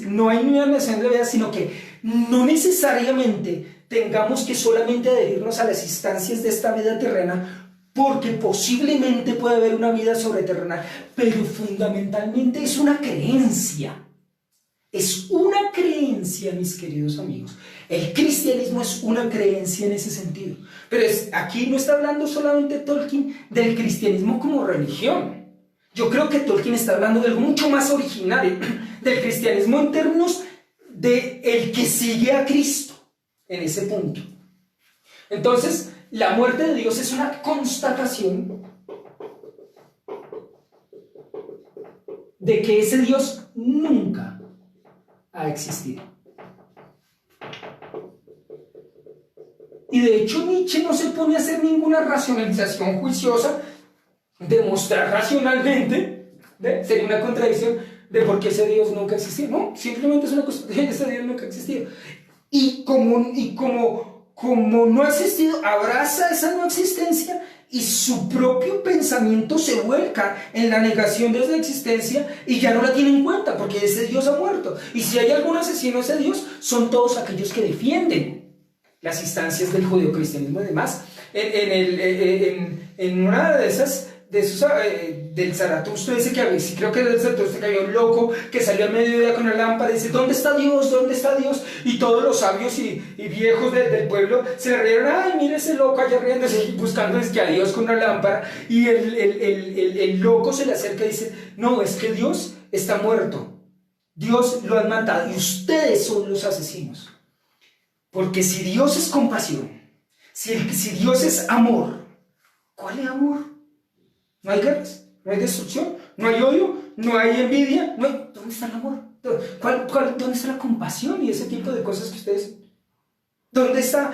no hay una negación de la vida, sino que no necesariamente tengamos que solamente adherirnos a las instancias de esta vida terrena, porque posiblemente puede haber una vida sobreterrenal, pero fundamentalmente es una creencia. Es una creencia, mis queridos amigos. El cristianismo es una creencia en ese sentido. Pero aquí no está hablando solamente Tolkien del cristianismo como religión. Yo creo que Tolkien está hablando de algo mucho más originario, del cristianismo en términos de el que sigue a Cristo, en ese punto. Entonces, la muerte de Dios es una constatación de que ese Dios nunca ha existido. Y de hecho Nietzsche no se pone a hacer ninguna racionalización juiciosa, demostrar racionalmente, sería una contradicción de por qué ese Dios nunca existió. No, simplemente es una cosa, ese Dios nunca ha existido. Y como no ha existido, abraza esa no existencia y su propio pensamiento se vuelca en la negación de esa existencia y ya no la tiene en cuenta porque ese Dios ha muerto. Y si hay algún asesino a ese Dios, son todos aquellos que defienden las instancias del judeocristianismo y demás. En una de esas, del Zaratustra, dice que había, sí, creo que del Zaratustra, que había un loco que salió al mediodía con una lámpara y dice: ¿dónde está Dios? ¿Dónde está Dios? Y todos los sabios y viejos del pueblo se le rieron: ay, mira ese loco allá riéndose y buscando a Dios con una lámpara. Y el loco se le acerca y dice: no, es que Dios está muerto, Dios lo han matado y ustedes son los asesinos. Porque si Dios es compasión, si Dios es amor, ¿cuál es amor? No hay guerras, no hay destrucción, no hay odio, no hay envidia, no hay... ¿Dónde está el amor? ¿Dónde está la compasión y ese tipo de cosas que ustedes... ¿Dónde está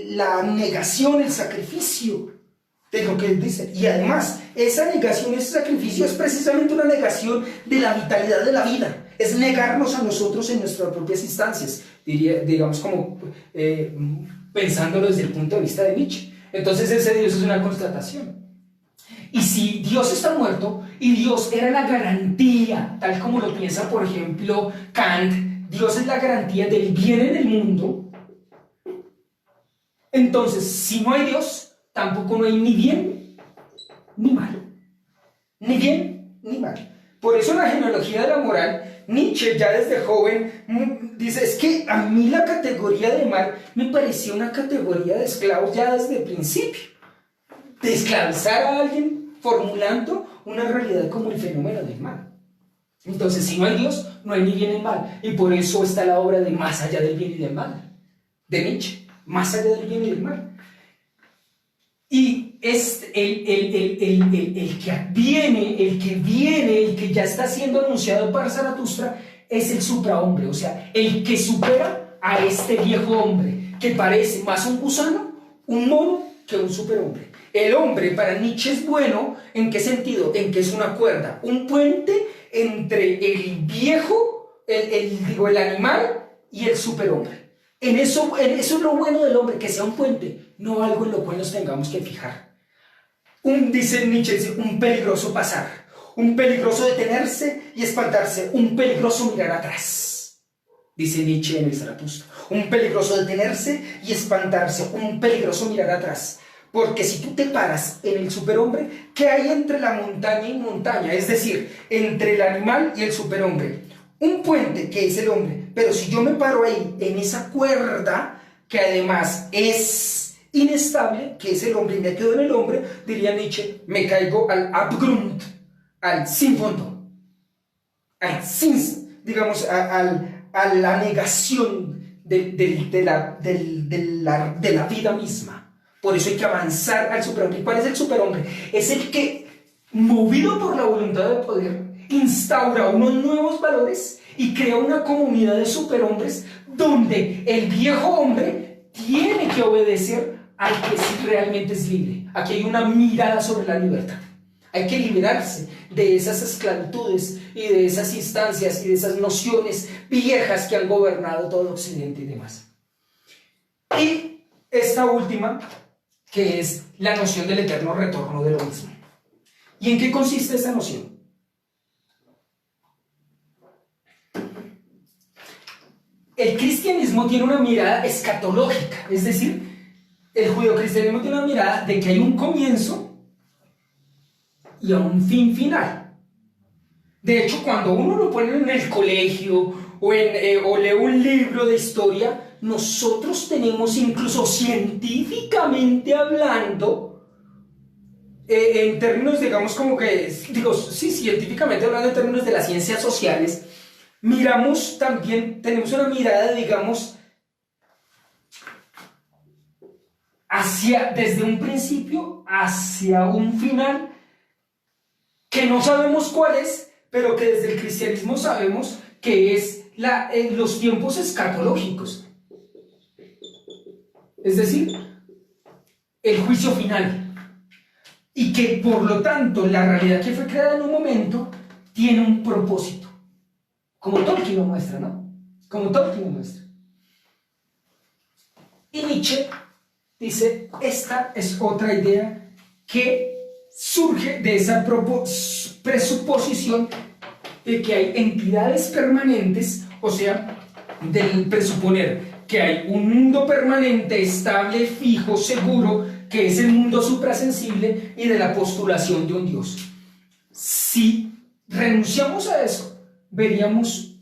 la negación, el sacrificio de lo que él dice? Y además, esa negación, ese sacrificio es precisamente una negación de la vitalidad de la vida. Es negarnos a nosotros en nuestras propias instancias, digamos como pensándolo desde el punto de vista de Nietzsche. Entonces ese Dios es una constatación. Y si Dios está muerto y Dios era la garantía, tal como lo piensa por ejemplo Kant, Dios es la garantía del bien en el mundo, entonces si no hay Dios, tampoco no hay ni bien ni mal. Ni bien ni mal. Por eso en la genealogía de la moral, Nietzsche ya desde joven dice: es que a mí la categoría de mal me parecía una categoría de esclavos ya desde el principio. De esclavizar a alguien formulando una realidad como el fenómeno del mal. Entonces, si no hay Dios, no hay ni bien ni mal. Y por eso está la obra de Más allá del bien y del mal, de Nietzsche. Más allá del bien y del mal. Y es el que ya está siendo anunciado para Zaratustra, es el suprahombre, o sea, el que supera a este viejo hombre, que parece más un gusano, un mono, que un superhombre. El hombre para Nietzsche es bueno, ¿en qué sentido? En que es una cuerda, un puente entre el viejo, el animal y el superhombre. En eso es lo bueno del hombre, que sea un puente, no algo en lo cual nos tengamos que fijar. Dice Nietzsche, un peligroso pasar, un peligroso detenerse y espantarse, un peligroso mirar atrás. Dice Nietzsche en el Zaratustra, un peligroso detenerse y espantarse, un peligroso mirar atrás. Porque si tú te paras en el superhombre, ¿qué hay entre la montaña y montaña? Es decir, entre el animal y el superhombre. Un puente, que es el hombre. Pero si yo me paro ahí, en esa cuerda, que además es inestable, que es el hombre, y me quedo en el hombre, diría Nietzsche, me caigo al Abgrund, al sin fondo, al sin, digamos, a la negación de la vida misma. Por eso hay que avanzar al superhombre. ¿Cuál es el superhombre? Es el que, movido por la voluntad de poder, instaura unos nuevos valores y crea una comunidad de superhombres donde el viejo hombre tiene que obedecer al que sí realmente es libre. Aquí hay una mirada sobre la libertad. Hay que liberarse de esas esclavitudes y de esas instancias y de esas nociones viejas que han gobernado todo Occidente y demás. Y esta última, que es la noción del eterno retorno de lo mismo. ¿Y en qué consiste esta noción? El cristianismo tiene una mirada escatológica, es decir, el judeocristianismo tiene una mirada de que hay un comienzo y a un fin final. De hecho, cuando uno lo pone en el colegio o lee un libro de historia, nosotros tenemos, incluso científicamente hablando, en términos, digamos, como que, científicamente hablando, en términos de las ciencias sociales, miramos también, tenemos una mirada, digamos, desde un principio hacia un final, que no sabemos cuál es, pero que desde el cristianismo sabemos que es los tiempos escatológicos. es decir, el juicio final. Y que por lo tanto la realidad que fue creada en un momento tiene un propósito. Como Tolkien lo muestra, ¿no? Como Tolkien lo muestra. Y Nietzsche dice, esta es otra idea que surge de esa presuposición de que hay entidades permanentes, o sea, del presuponer que hay un mundo permanente, estable, fijo, seguro, que es el mundo suprasensible, y de la postulación de un Dios. Si renunciamos a eso, veríamos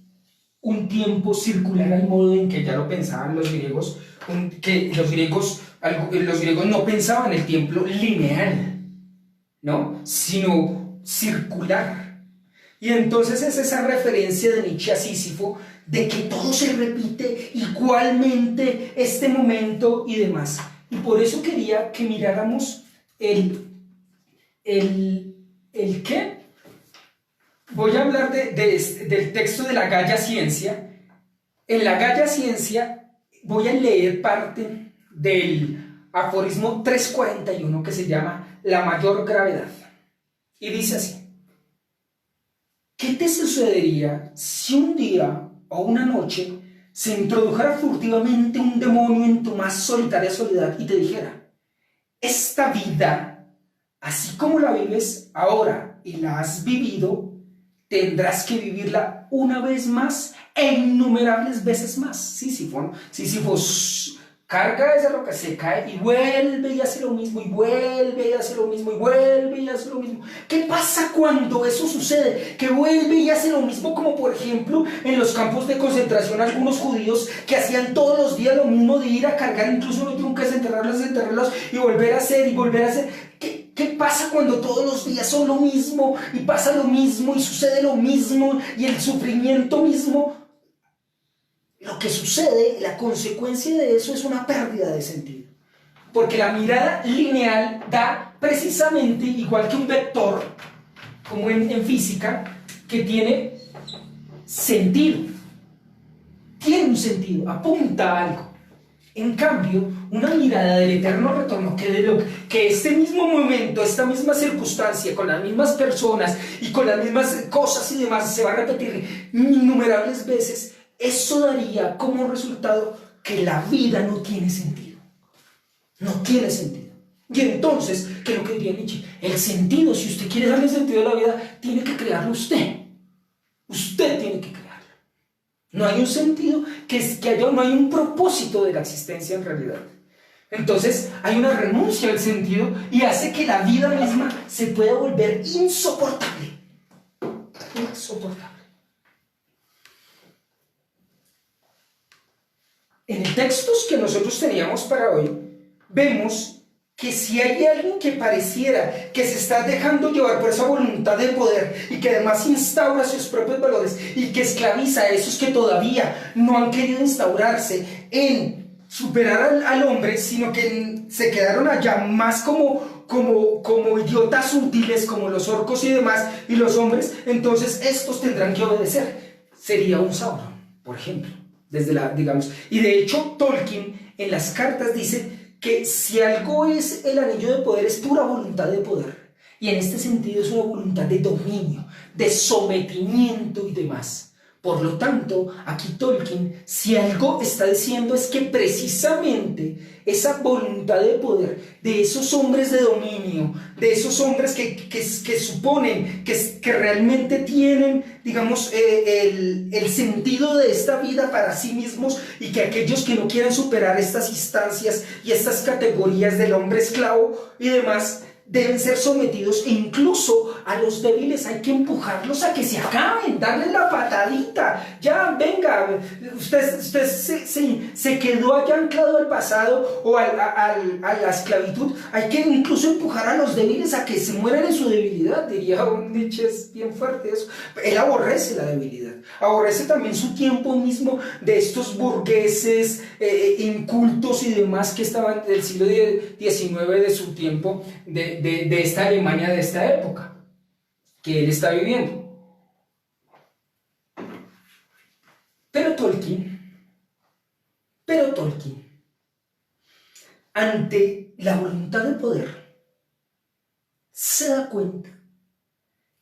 un tiempo circular al modo en que ya lo pensaban los griegos, que los griegos no pensaban el tiempo lineal, ¿no? Sino circular. Y entonces es esa referencia de Nietzsche a Sísifo, de que todo se repite igualmente, este momento y demás. Y por eso quería que miráramos el ¿qué? Voy a hablar del texto de la Gaia Ciencia. En la Gaia Ciencia voy a leer parte del aforismo 341 que se llama La mayor gravedad. Y dice así: ¿qué te sucedería si un día o una noche se introdujera furtivamente un demonio en tu más solitaria soledad y te dijera: esta vida, así como la vives ahora y la has vivido, tendrás que vivirla una vez más e innumerables veces más? Sísifo carga esa roca, se cae y vuelve y hace lo mismo, y vuelve y hace lo mismo, y vuelve y hace lo mismo. ¿Qué pasa cuando eso sucede? Que vuelve y hace lo mismo, como por ejemplo en los campos de concentración algunos judíos que hacían todos los días lo mismo, de ir a cargar, incluso no tuvieron que desenterrarlos y volver a hacer y volver a hacer. ¿Qué pasa cuando todos los días son lo mismo y pasa lo mismo y sucede lo mismo y el sufrimiento mismo? Lo que sucede, la consecuencia de eso es una pérdida de sentido. Porque la mirada lineal da precisamente, igual que un vector, como en física, que tiene sentido. Tiene un sentido, apunta a algo. En cambio, una mirada del eterno retorno, que este mismo momento, esta misma circunstancia, con las mismas personas y con las mismas cosas y demás, se va a repetir innumerables veces, eso daría como resultado que la vida no tiene sentido. No tiene sentido. Y entonces, ¿qué es lo que diría Nietzsche? El sentido, si usted quiere darle sentido a la vida, tiene que crearlo usted. Usted tiene que crearlo. No hay un sentido, no hay un propósito de la existencia en realidad. Entonces, hay una renuncia al sentido y hace que la vida misma se pueda volver insoportable. Insoportable. En textos que nosotros teníamos para hoy, vemos que si hay alguien que pareciera que se está dejando llevar por esa voluntad de poder y que además instaura sus propios valores y que esclaviza a esos que todavía no han querido instaurarse en superar al hombre, sino que se quedaron allá más como idiotas útiles, como los orcos y demás, y los hombres, entonces estos tendrán que obedecer. Sería un Sauron, por ejemplo. Y de hecho Tolkien en las cartas dice que si algo es el anillo de poder es pura voluntad de poder, y en este sentido es una voluntad de dominio, de sometimiento y demás. Por lo tanto, aquí Tolkien, si algo está diciendo es que precisamente esa voluntad de poder de esos hombres de dominio, de esos hombres que suponen que realmente tienen, digamos, el sentido de esta vida para sí mismos, y que aquellos que no quieran superar estas instancias y estas categorías del hombre esclavo y demás, deben ser sometidos, e incluso a los débiles hay que empujarlos a que se acaben, darles la patadita. Ya, venga, usted se quedó allá anclado al pasado o a la esclavitud. Hay que incluso empujar a los débiles a que se mueran en su debilidad, diría un Nietzsche. Es bien fuerte eso. Él aborrece la debilidad, aborrece también su tiempo mismo de estos burgueses incultos y demás que estaban del siglo XIX, de su tiempo, de esta Alemania de esta época que él está viviendo. Pero Tolkien ante la voluntad de poder, se da cuenta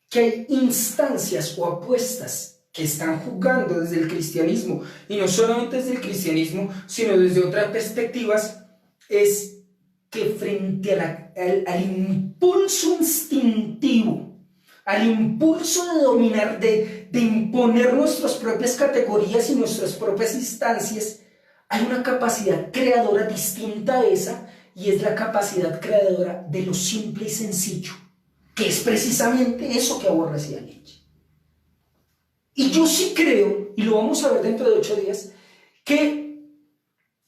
que hay instancias o apuestas que están jugando desde el cristianismo, y no solamente desde el cristianismo, sino desde otras perspectivas, es que frente al impulso instintivo, al impulso de dominar, de imponer nuestras propias categorías y nuestras propias instancias, hay una capacidad creadora distinta a esa, y es la capacidad creadora de lo simple y sencillo, que es precisamente eso que aborrecía Nietzsche. Y yo sí creo, y lo vamos a ver dentro de 8 días, que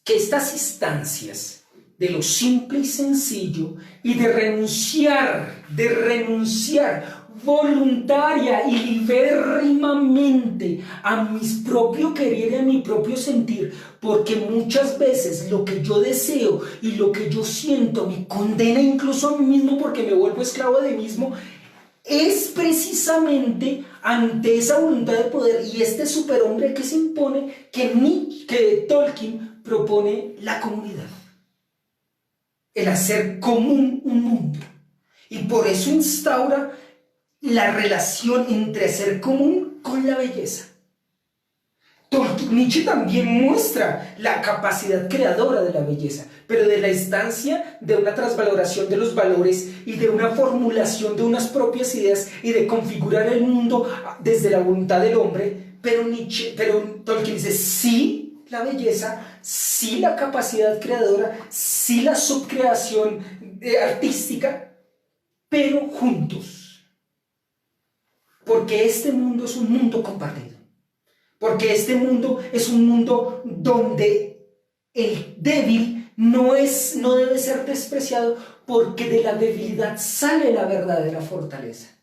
estas instancias de lo simple y sencillo y de renunciar voluntaria y libérrimamente a mi propio querer y a mi propio sentir, porque muchas veces lo que yo deseo y lo que yo siento me condena incluso a mí mismo porque me vuelvo esclavo de mí mismo, es precisamente ante esa voluntad de poder y este superhombre que se impone que Tolkien propone la comunidad, el hacer común un mundo, y por eso instaura la relación entre hacer común con la belleza. Nietzsche también muestra la capacidad creadora de la belleza, pero de la instancia de una transvaloración de los valores y de una formulación de unas propias ideas y de configurar el mundo desde la voluntad del hombre. Pero Tolkien dice sí la belleza, sí la capacidad creadora, sí la subcreación artística, pero juntos, porque este mundo es un mundo compartido. Porque este mundo es un mundo donde el débil no debe ser despreciado, porque de la debilidad sale la verdadera fortaleza.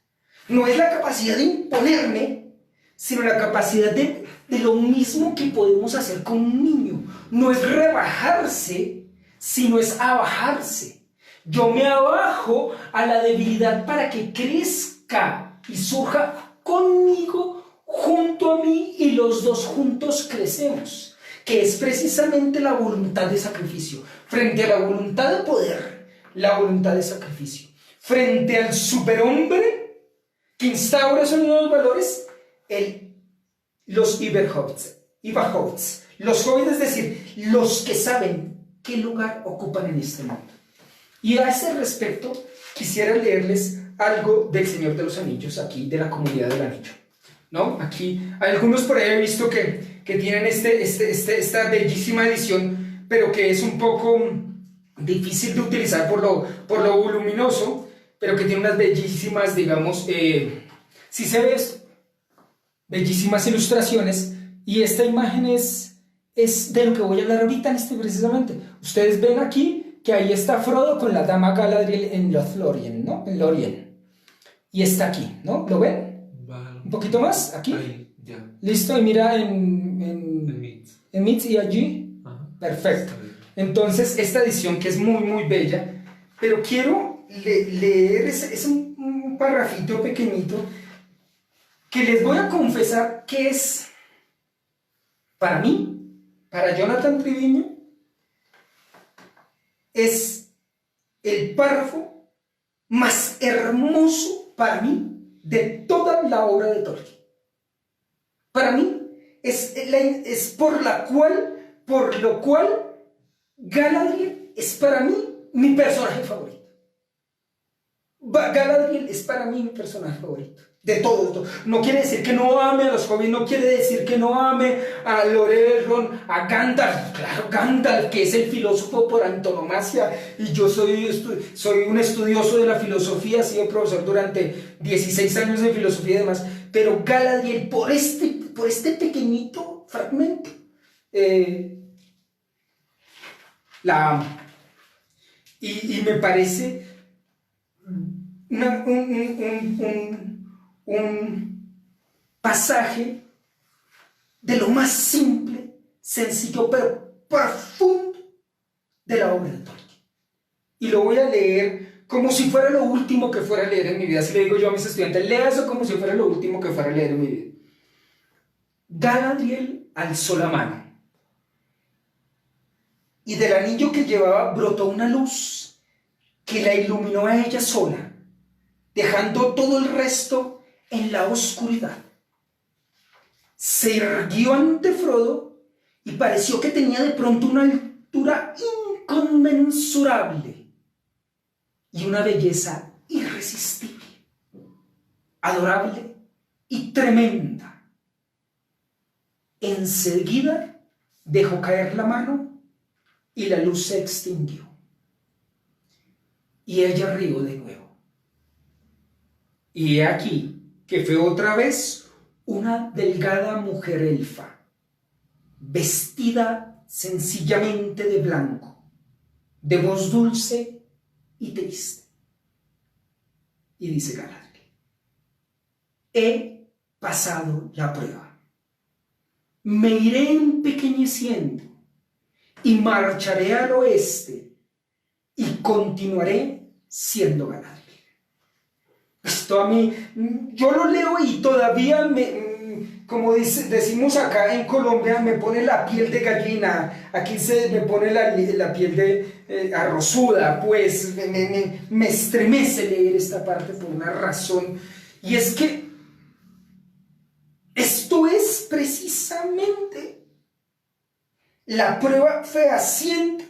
No es la capacidad de imponerme, sino la capacidad de lo mismo que podemos hacer con un niño. No es rebajarse, sino es abajarse. Yo me abajo a la debilidad para que crezca y surja conmigo, junto a mí, y los dos juntos crecemos, que es precisamente la voluntad de sacrificio. Frente a la voluntad de poder, la voluntad de sacrificio. Frente al superhombre que instaura esos nuevos valores, los Überhobbits, los hobbits, es decir, los que saben qué lugar ocupan en este mundo. Y a ese respecto quisiera leerles algo del Señor de los Anillos, aquí de la Comunidad del Anillo, ¿no? Aquí algunos por ahí he visto que tienen esta bellísima edición, pero que es un poco difícil de utilizar por lo voluminoso, pero que tiene unas bellísimas, digamos, si se ve esto, bellísimas ilustraciones. Y esta imagen es de lo que voy a hablar ahorita precisamente. Ustedes ven aquí que ahí está Frodo con la dama Galadriel en Lothlórien, ¿no? En Lórien. Y está aquí, ¿no? ¿Lo ven? Vale. Un poquito más, aquí. Ahí, ya. Listo, y mira en Meet y allí. Ajá. Perfecto. Entonces, esta edición que es muy, muy bella, pero quiero leer es un parrafito pequeñito que les voy a confesar que es, para mí, para Jonathan Triviño, es el párrafo más hermoso para mí de toda la obra de Tolkien. Para mí es por lo cual Galadriel es para mí mi personaje favorito. Galadriel es para mí mi personaje favorito. De todo. No quiere decir que no ame a los hobbits, no quiere decir que no ame a Lorelrond, a Gandalf. Claro, Gandalf, que es el filósofo por antonomasia, y yo soy un estudioso de la filosofía, he sido profesor durante 16 años de filosofía y demás, pero Galadriel, por este pequeñito fragmento, la amo. Y me parece un pasaje de lo más simple, sencillo, pero profundo de la obra de Tolkien. Y lo voy a leer como si fuera lo último que fuera a leer en mi vida. Así le digo yo a mis estudiantes, lea eso como si fuera lo último que fuera a leer en mi vida. Galadriel alzó la mano. y del anillo que llevaba brotó una luz que la iluminó a ella sola, dejando todo el resto en la oscuridad. Se irguió ante Frodo y pareció que tenía de pronto una altura inconmensurable y una belleza irresistible, adorable y tremenda. Enseguida dejó caer la mano y la luz se extinguió. Y ella rió de nuevo. Y he aquí que fue otra vez una delgada mujer elfa, vestida sencillamente de blanco, de voz dulce y triste. Y dice Galadriel: he pasado la prueba. Me iré empequeñeciendo y marcharé al oeste y continuaré siendo Galadriel. Esto a mí, yo lo leo y todavía como decimos acá en Colombia, me pone la piel de gallina. Aquí me pone la piel de arrozuda, pues me estremece leer esta parte por una razón, y es que esto es precisamente la prueba fehaciente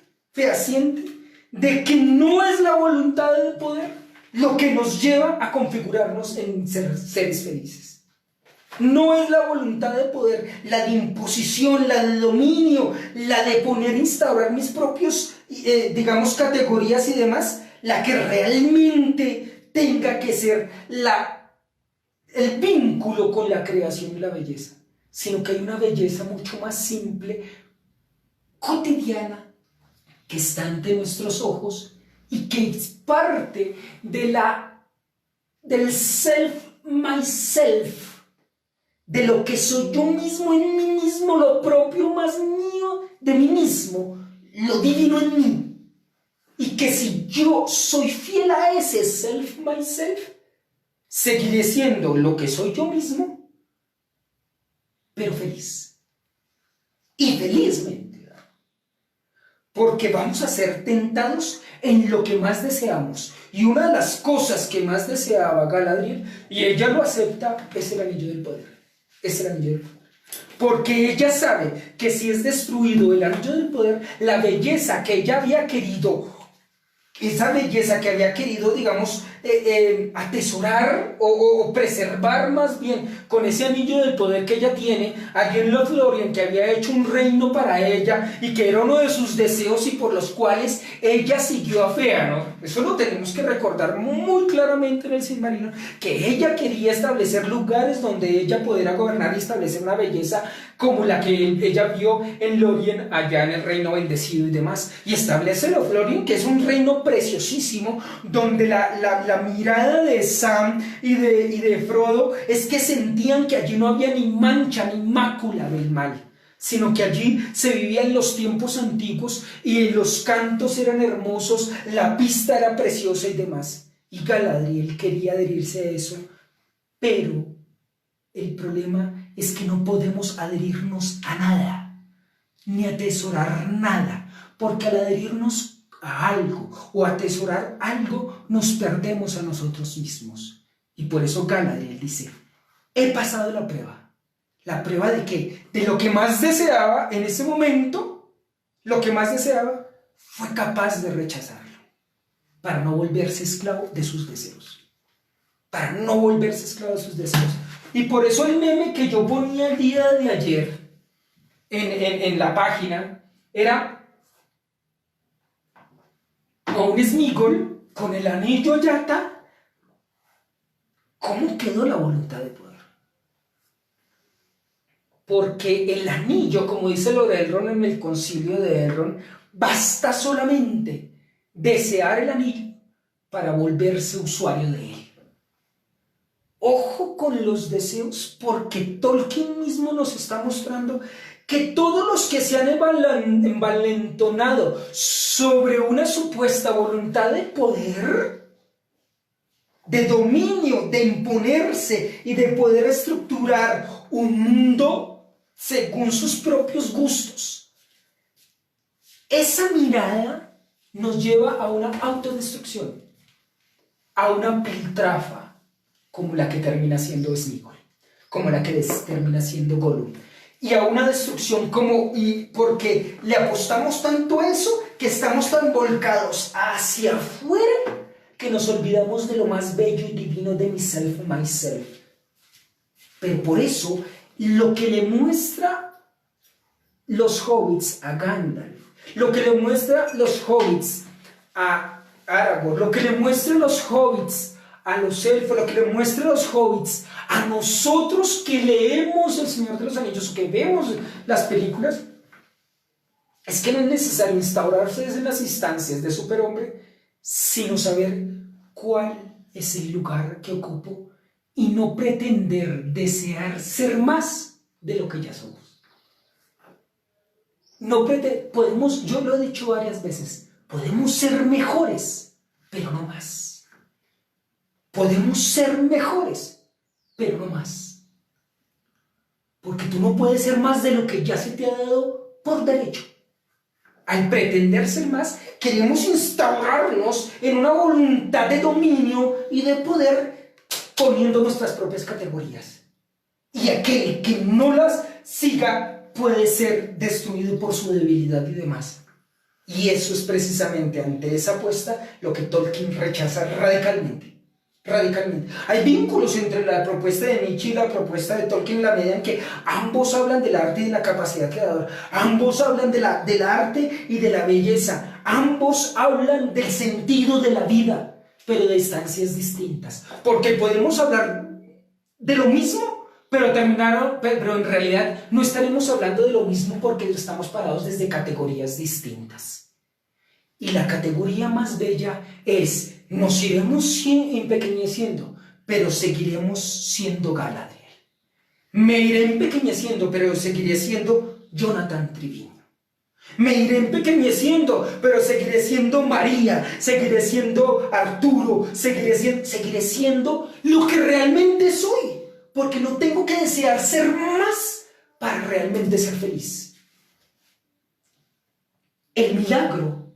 de que no es la voluntad del poder lo que nos lleva a configurarnos en seres felices. No es la voluntad de poder, la de imposición, la de dominio, la de instaurar mis propios, digamos, categorías y demás, la que realmente tenga que ser el vínculo con la creación y la belleza, sino que hay una belleza mucho más simple, cotidiana, que está ante nuestros ojos y que es parte del self-myself, de lo que soy yo mismo en mí mismo, lo propio más mío de mí mismo, lo divino en mí. Y que si yo soy fiel a ese self-myself, seguiré siendo lo que soy yo mismo, pero feliz. Y felizmente. Porque vamos a ser tentados en lo que más deseamos. Y una de las cosas que más deseaba Galadriel, y ella lo acepta, es el anillo del poder. Es el anillo del poder. Porque ella sabe que si es destruido el anillo del poder, la belleza que ella había querido, esa belleza que había querido, digamos, atesorar o preservar más bien con ese anillo del poder que ella tiene allí en Lothlórien, que había hecho un reino para ella y que era uno de sus deseos y por los cuales ella siguió a Fëanor. Eso lo tenemos que recordar muy claramente en el Silmarillion, que ella quería establecer lugares donde ella pudiera gobernar y establecer una belleza como la que ella vio en Lórien, allá en el reino bendecido y demás, y establece Lothlórien, que es un reino preciosísimo, donde la mirada de Sam y de Frodo es que sentían que allí no había ni mancha ni mácula del mal, sino que allí se vivía en los tiempos antiguos y los cantos eran hermosos, la pista era preciosa y demás. Y Galadriel quería adherirse a eso, pero el problema es que no podemos adherirnos a nada, ni atesorar nada, porque al adherirnos a algo o atesorar algo nos perdemos a nosotros mismos. Y por eso Galadriel dice: he pasado la prueba. ¿La prueba de qué? De lo que más deseaba en ese momento. Lo que más deseaba, fue capaz de rechazarlo para no volverse esclavo de sus deseos. Para no volverse esclavo de sus deseos. Y por eso el meme que yo ponía el día de ayer en la página era a un Sméagol con el anillo Yata. ¿Cómo quedó la voluntad de poder? Porque el anillo, como dice Lord Elrond en el concilio de Elrond, basta solamente desear el anillo para volverse usuario de él. Ojo con los deseos, porque Tolkien mismo nos está mostrando que todos los que se han envalentonado sobre una supuesta voluntad de poder, de dominio, de imponerse y de poder estructurar un mundo según sus propios gustos, Esa mirada nos lleva a una autodestrucción, a una piltrafa, como la que termina siendo Sméagol, como la que termina siendo Gollum, y a una destrucción porque le apostamos tanto a eso, que estamos tan volcados hacia afuera, que nos olvidamos de lo más bello y divino de myself. Pero por eso, lo que le muestra los hobbits a Gandalf, lo que le muestra los hobbits a Aragorn, lo que le muestra los hobbits a los elfos, lo que le muestra los hobbits a nosotros que leemos El Señor de los Anillos o que vemos las películas, es que no es necesario instaurarse desde las instancias de superhombre, sino saber cuál es el lugar que ocupo y no pretender desear ser más de lo que ya somos. Podemos, yo lo he dicho varias veces, podemos ser mejores, pero no más. Podemos ser mejores, pero no más. Porque tú no puedes ser más de lo que ya se te ha dado por derecho. Al pretender ser más, queremos instaurarnos en una voluntad de dominio y de poder, poniendo nuestras propias categorías. Y aquel que no las siga puede ser destruido por su debilidad y demás. Y eso es precisamente ante esa apuesta lo que Tolkien rechaza radicalmente. Hay vínculos entre la propuesta de Nietzsche y la propuesta de Tolkien en la medida en que ambos hablan del arte y de la capacidad creadora, ambos hablan del arte y de la belleza, ambos hablan del sentido de la vida, pero de instancias distintas, porque podemos hablar de lo mismo, pero en realidad no estaremos hablando de lo mismo porque estamos parados desde categorías distintas. Y la categoría más bella es: nos iremos empequeñeciendo, pero seguiremos siendo Galadriel. Me iré empequeñeciendo, pero seguiré siendo Jonathan Triviño. Me iré empequeñeciendo, pero seguiré siendo María, seguiré siendo Arturo, seguiré siendo lo que realmente soy, porque no tengo que desear ser más para realmente ser feliz. El milagro,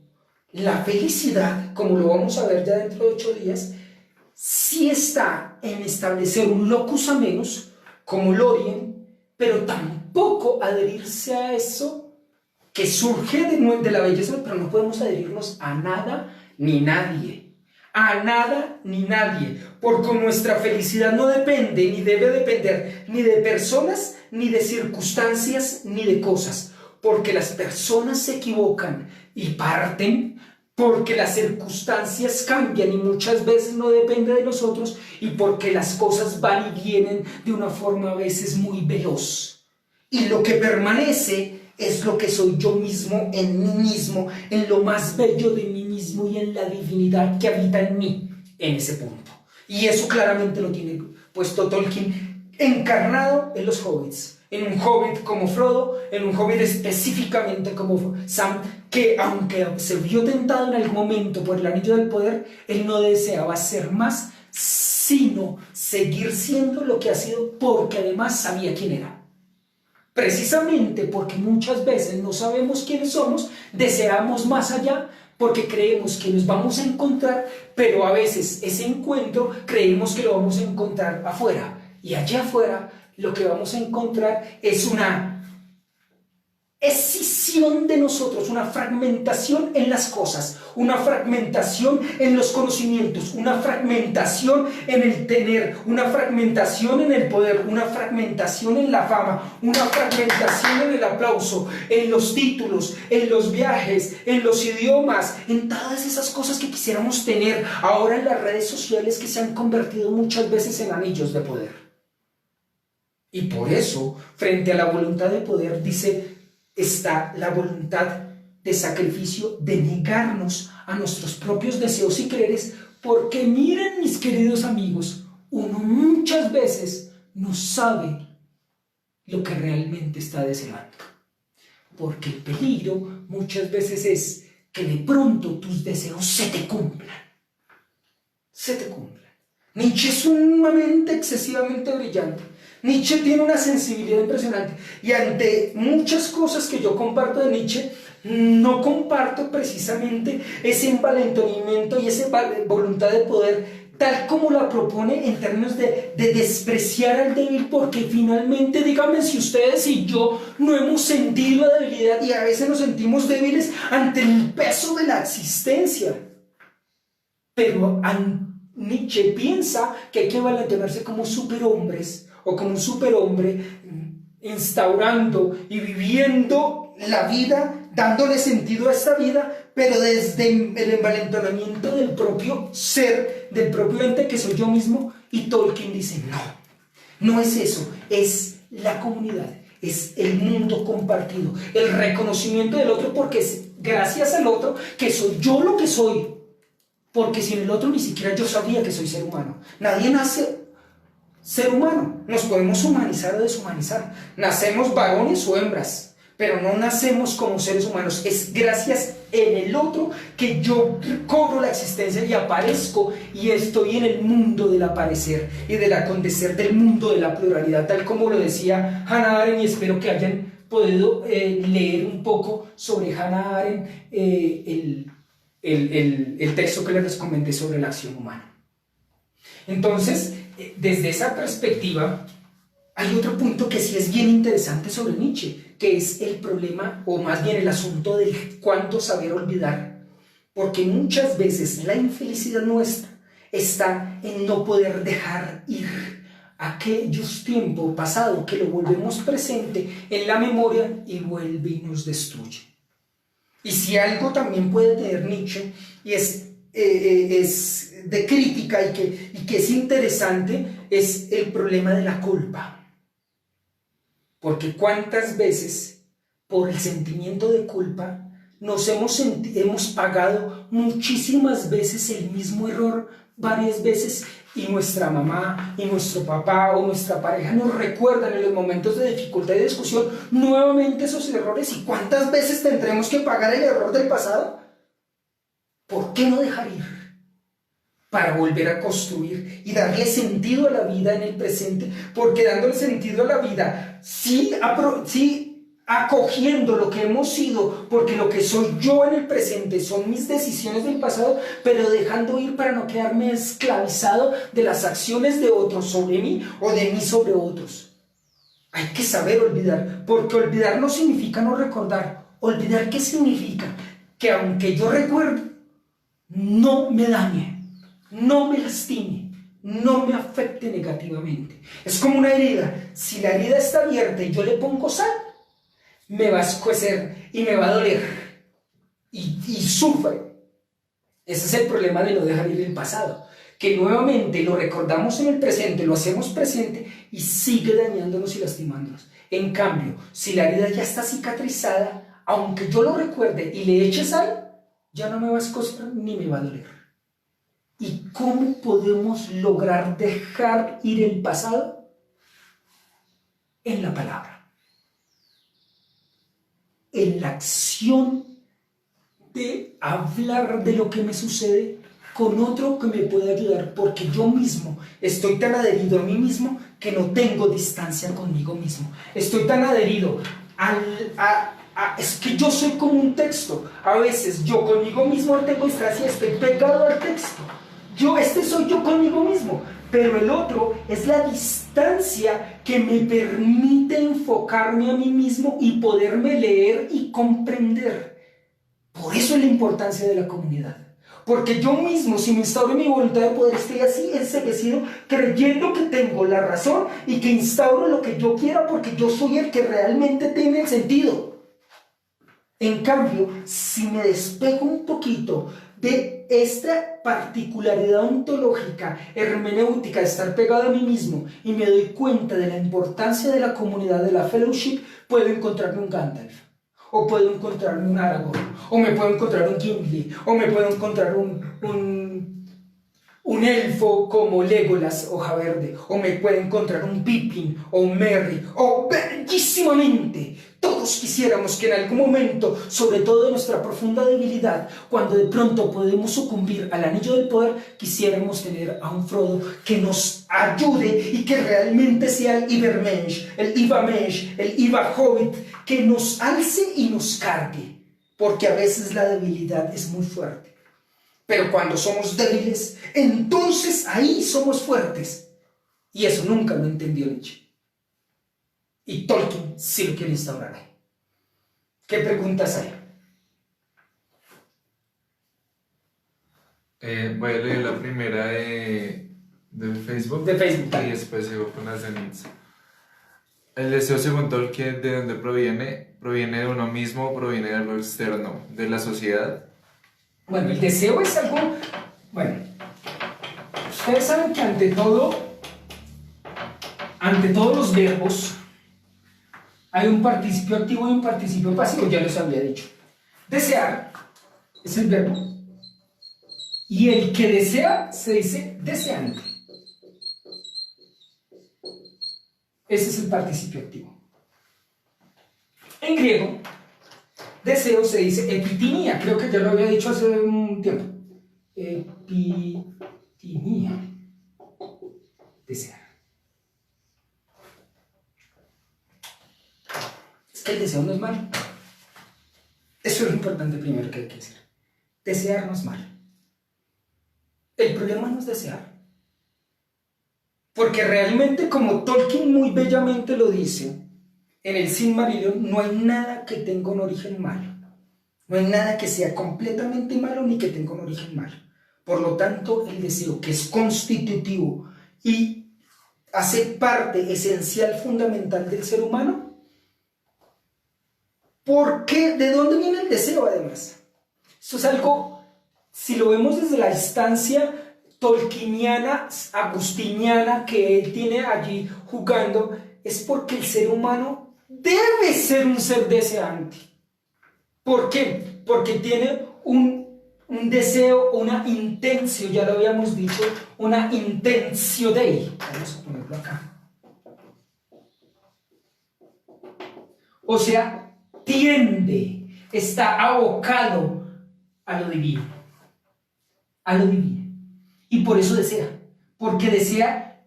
la felicidad, como lo vamos a ver ya dentro de 8 días, sí está en establecer un locus amenus, como Lórien, pero tampoco adherirse a eso que surge de la belleza, pero no podemos adherirnos a nada ni nadie. A nada ni nadie, porque nuestra felicidad no depende ni debe depender ni de personas, ni de circunstancias, ni de cosas, porque las personas se equivocan y parten, porque las circunstancias cambian y muchas veces no depende de nosotros, y porque las cosas van y vienen de una forma a veces muy veloz. Y lo que permanece es lo que soy yo mismo, en mí mismo, en lo más bello de mí mismo y en la divinidad que habita en mí, en ese punto. Y eso claramente lo tiene puesto Tolkien encarnado en los hobbits, en un hobbit como Frodo, en un hobbit específicamente como Sam, que aunque se vio tentado en algún momento por el anillo del poder, él no deseaba ser más, sino seguir siendo lo que ha sido, porque además sabía quién era. Precisamente porque muchas veces no sabemos quiénes somos, deseamos más allá, porque creemos que nos vamos a encontrar, pero a veces ese encuentro creemos que lo vamos a encontrar afuera, y allá afuera lo que vamos a encontrar es una escisión de nosotros, una fragmentación en las cosas, una fragmentación en los conocimientos, una fragmentación en el tener, una fragmentación en el poder, una fragmentación en la fama, una fragmentación en el aplauso, en los títulos, en los viajes, en los idiomas, en todas esas cosas que quisiéramos tener ahora en las redes sociales, que se han convertido muchas veces en anillos de poder. Y por eso, frente a la voluntad de poder, está la voluntad de sacrificio, de negarnos a nuestros propios deseos y quereres, porque miren, mis queridos amigos, uno muchas veces no sabe lo que realmente está deseando, porque el peligro muchas veces es que de pronto tus deseos se te cumplan. Nietzsche es sumamente, excesivamente brillante. Nietzsche tiene una sensibilidad impresionante, y ante muchas cosas que yo comparto de Nietzsche, No comparto precisamente ese envalentonamiento y esa voluntad de poder tal como la propone en términos de despreciar al débil, porque finalmente, díganme si ustedes y yo no hemos sentido la debilidad y a veces nos sentimos débiles ante el peso de la existencia. Pero Nietzsche piensa que hay que valentonarse como superhombres o como un superhombre, instaurando y viviendo la vida, dándole sentido a esta vida, pero desde el envalentonamiento del propio ser, del propio ente que soy yo mismo. Y Tolkien dice, no es eso, es la comunidad, es el mundo compartido, el reconocimiento del otro, porque es gracias al otro que soy yo lo que soy, porque sin el otro ni siquiera yo sabía que soy ser humano. Nadie nace ser humano, nos podemos humanizar o deshumanizar, nacemos varones o hembras, pero no nacemos como seres humanos. Es gracias en el otro que yo cobro la existencia y aparezco y estoy en el mundo del aparecer y del acontecer, del mundo de la pluralidad, tal como lo decía Hannah Arendt, y espero que hayan podido leer un poco sobre Hannah Arendt, el texto que les comenté sobre la acción humana. Entonces, desde esa perspectiva, hay otro punto que sí es bien interesante sobre Nietzsche, que es el problema, o más bien el asunto del cuándo saber olvidar, porque muchas veces la infelicidad nuestra está en no poder dejar ir aquellos tiempos pasados que lo volvemos presente en la memoria y vuelve y nos destruye. Y si algo también puede tener Nietzsche, y es de crítica y que es interesante, es el problema de la culpa. Porque cuántas veces por el sentimiento de culpa nos hemos pagado muchísimas veces el mismo error varias veces, y nuestra mamá y nuestro papá o nuestra pareja nos recuerdan en los momentos de dificultad y discusión nuevamente esos errores. ¿Y cuántas veces tendremos que pagar el error del pasado? ¿Por qué no dejar ir? Para volver a construir y darle sentido a la vida en el presente, porque dándole sentido a la vida, sí acogiendo lo que hemos sido, porque lo que soy yo en el presente son mis decisiones del pasado, pero dejando ir para no quedarme esclavizado de las acciones de otros sobre mí o de mí sobre otros. Hay que saber olvidar, porque olvidar no significa no recordar. Olvidar, ¿qué significa? Que aunque yo recuerde, no me dañe, no me lastime, no me afecte negativamente. Es como una herida. Si la herida está abierta y yo le pongo sal, me va a escocer y me va a doler y sufre. Ese es el problema de no dejar ir el pasado, que nuevamente lo recordamos en el presente, lo hacemos presente y sigue dañándonos y lastimándonos. En cambio, si la herida ya está cicatrizada, aunque yo lo recuerde y le eche sal, ya no me va a escocer ni me va a doler. ¿Y cómo podemos lograr dejar ir el pasado? En la palabra, en la acción de hablar de lo que me sucede con otro que me puede ayudar, porque yo mismo estoy tan adherido a mí mismo que no tengo distancia conmigo mismo. Estoy tan adherido es que yo soy como un texto. A veces yo conmigo mismo no tengo distancia, estoy pegado al texto. Soy yo conmigo mismo, pero el otro es la distancia que me permite enfocarme a mí mismo y poderme leer y comprender. Por eso es la importancia de la comunidad. Porque yo mismo, si me instauro mi voluntad de poder, estoy así enseguecido, creyendo que tengo la razón y que instauro lo que yo quiera porque yo soy el que realmente tiene el sentido. En cambio, si me despego un poquito de esta particularidad ontológica, hermenéutica, de estar pegado a mí mismo, y me doy cuenta de la importancia de la comunidad, de la fellowship, puedo encontrarme un Gandalf, o puedo encontrarme un Aragorn, o me puedo encontrar un Gimli, o me puedo encontrar un elfo como Legolas, hoja verde, o me puedo encontrar un Pippin, o un Merry, o bellísimamente. Todos quisiéramos que en algún momento, sobre todo de nuestra profunda debilidad, cuando de pronto podemos sucumbir al anillo del poder, quisiéramos tener a un Frodo que nos ayude y que realmente sea el Ivermensch, el Ivamesh, el Iva Hobbit, que nos alce y nos cargue. porque a veces la debilidad es muy fuerte. Pero cuando somos débiles, entonces ahí somos fuertes. Y eso nunca lo entendió Nietzsche. Y Tolkien sí lo quiere instaurar ahí. ¿Qué preguntas hay? Voy a leer la primera de Facebook. De Facebook. Y después sigo con las de Nietzsche. El deseo, según Tolkien, ¿de dónde proviene? ¿Proviene de uno mismo? ¿Proviene de algo externo? ¿De la sociedad? Bueno, el deseo es algo... Bueno, ustedes saben que ante todos los verbos, hay un participio activo y un participio pasivo, ya les había dicho. Desear es el verbo. Y el que desea se dice deseante. Ese es el participio activo. En griego, deseo se dice epitimia, creo que ya lo había dicho hace un tiempo. Epitimia. Desear. Es que el deseo no es malo. Eso es lo importante primero que hay que decir. Desear no es malo. El problema no es desear. Porque realmente, como Tolkien muy bellamente lo dice, en el Silmarillion no hay nada que tenga un origen malo. No hay nada que sea completamente malo ni que tenga un origen malo. Por lo tanto, el deseo, que es constitutivo y hace parte esencial, fundamental del ser humano. ¿Por qué? ¿De dónde viene el deseo, además? Esto es algo, si lo vemos desde la instancia tolkieniana, agustiniana que él tiene allí jugando, es porque el ser humano debe ser un ser deseante. ¿Por qué? Porque tiene un deseo, una intensio, ya lo habíamos dicho, una intensio dei. Vamos a ponerlo acá. O sea, tiende, está abocado a lo divino. A lo divino. Y por eso desea. Porque desea,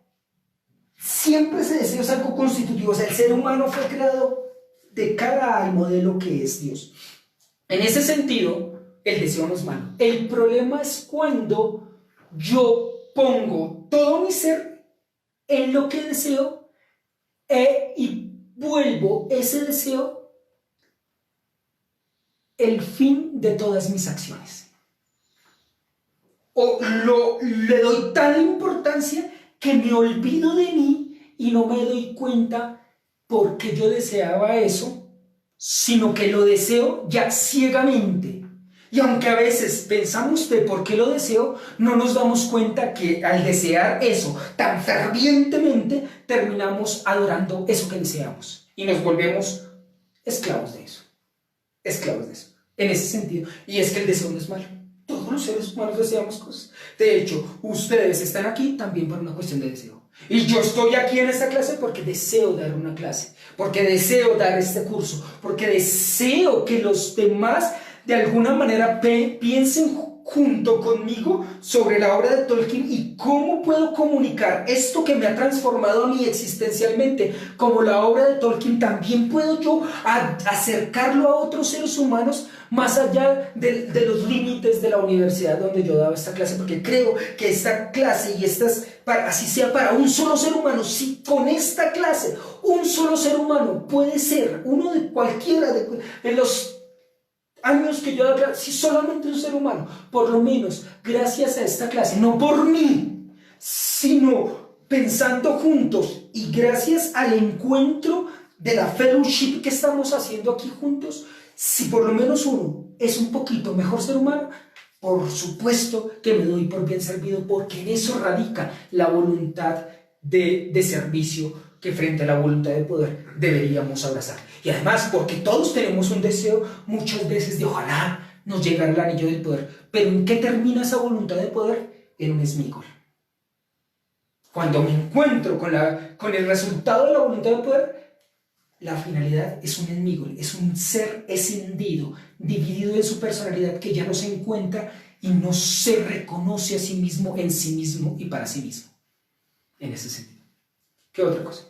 siempre ese deseo es algo constitutivo. O sea, el ser humano fue creado de cara al modelo que es Dios. En ese sentido, el deseo no es malo. El problema es cuando yo pongo todo mi ser en lo que deseo y vuelvo ese deseo el fin de todas mis acciones. O le doy tal importancia que me olvido de mí y no me doy cuenta por qué yo deseaba eso, sino que lo deseo ya ciegamente. Y aunque a veces pensamos de por qué lo deseo, no nos damos cuenta que al desear eso tan fervientemente, terminamos adorando eso que deseamos. Y nos volvemos esclavos de eso. Esclavos de eso. En ese sentido. Y es que el deseo no es malo. Todos los seres humanos deseamos cosas. De hecho, ustedes están aquí también por una cuestión de deseo. Y yo estoy aquí en esta clase porque deseo dar una clase. Porque deseo dar este curso. Porque deseo que los demás de alguna manera piensen junto conmigo sobre la obra de Tolkien y cómo puedo comunicar esto que me ha transformado a mí existencialmente como la obra de Tolkien. También puedo yo acercarlo a otros seres humanos más allá de los límites de la universidad donde yo daba esta clase, porque creo que esta clase y estas, así sea para un solo ser humano, si con esta clase un solo ser humano puede ser uno de cualquiera de los años que yo daba, si solamente un ser humano, por lo menos gracias a esta clase, no por mí, sino pensando juntos y gracias al encuentro de la fellowship que estamos haciendo aquí juntos, si por lo menos uno es un poquito mejor ser humano, por supuesto que me doy por bien servido, porque en eso radica la voluntad de servicio que frente a la voluntad de poder deberíamos abrazar. Y además porque todos tenemos un deseo muchas veces de ojalá nos llegara el anillo del poder. Pero ¿en qué termina esa voluntad de poder? En un esmígol. Cuando me encuentro con el resultado de la voluntad de poder, la finalidad es un esmígol, es un ser escindido, dividido en su personalidad que ya no se encuentra y no se reconoce a sí mismo en sí mismo y para sí mismo. En ese sentido. ¿Qué otra cosa?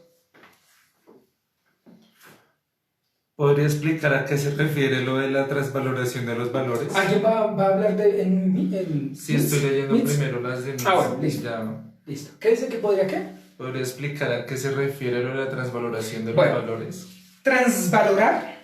¿Podría explicar a qué se refiere lo de la transvaloración de los valores? ¿Alguien va a hablar de Sí, estoy leyendo Mitz? primero las de Mitz. Bueno, listo. Ya. Listo. ¿Qué dice que podría qué? ¿Podría explicar a qué se refiere lo de la transvaloración de los Bueno. valores? Transvalorar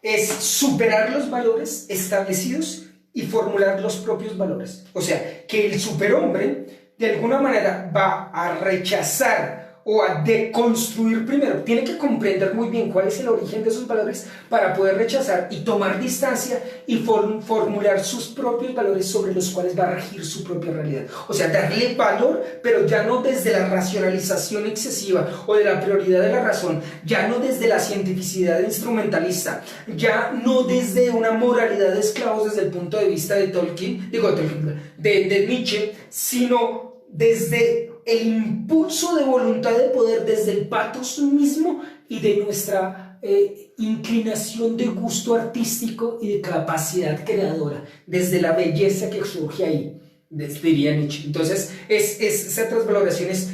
es superar los valores establecidos y formular los propios valores. O sea, que el superhombre de alguna manera va a rechazar o a deconstruir primero. Tiene que comprender muy bien cuál es el origen de esos valores para poder rechazar y tomar distancia y formular sus propios valores sobre los cuales va a regir su propia realidad. O sea, darle valor, pero ya no desde la racionalización excesiva o de la prioridad de la razón, ya no desde la cientificidad instrumentalista, ya no desde una moralidad de esclavos desde el punto de vista de de Nietzsche, sino desde el impulso de voluntad de poder, desde el pathos mismo y de nuestra inclinación de gusto artístico y de capacidad creadora, desde la belleza que surge ahí, diría Nietzsche. Entonces, esa transvaloración es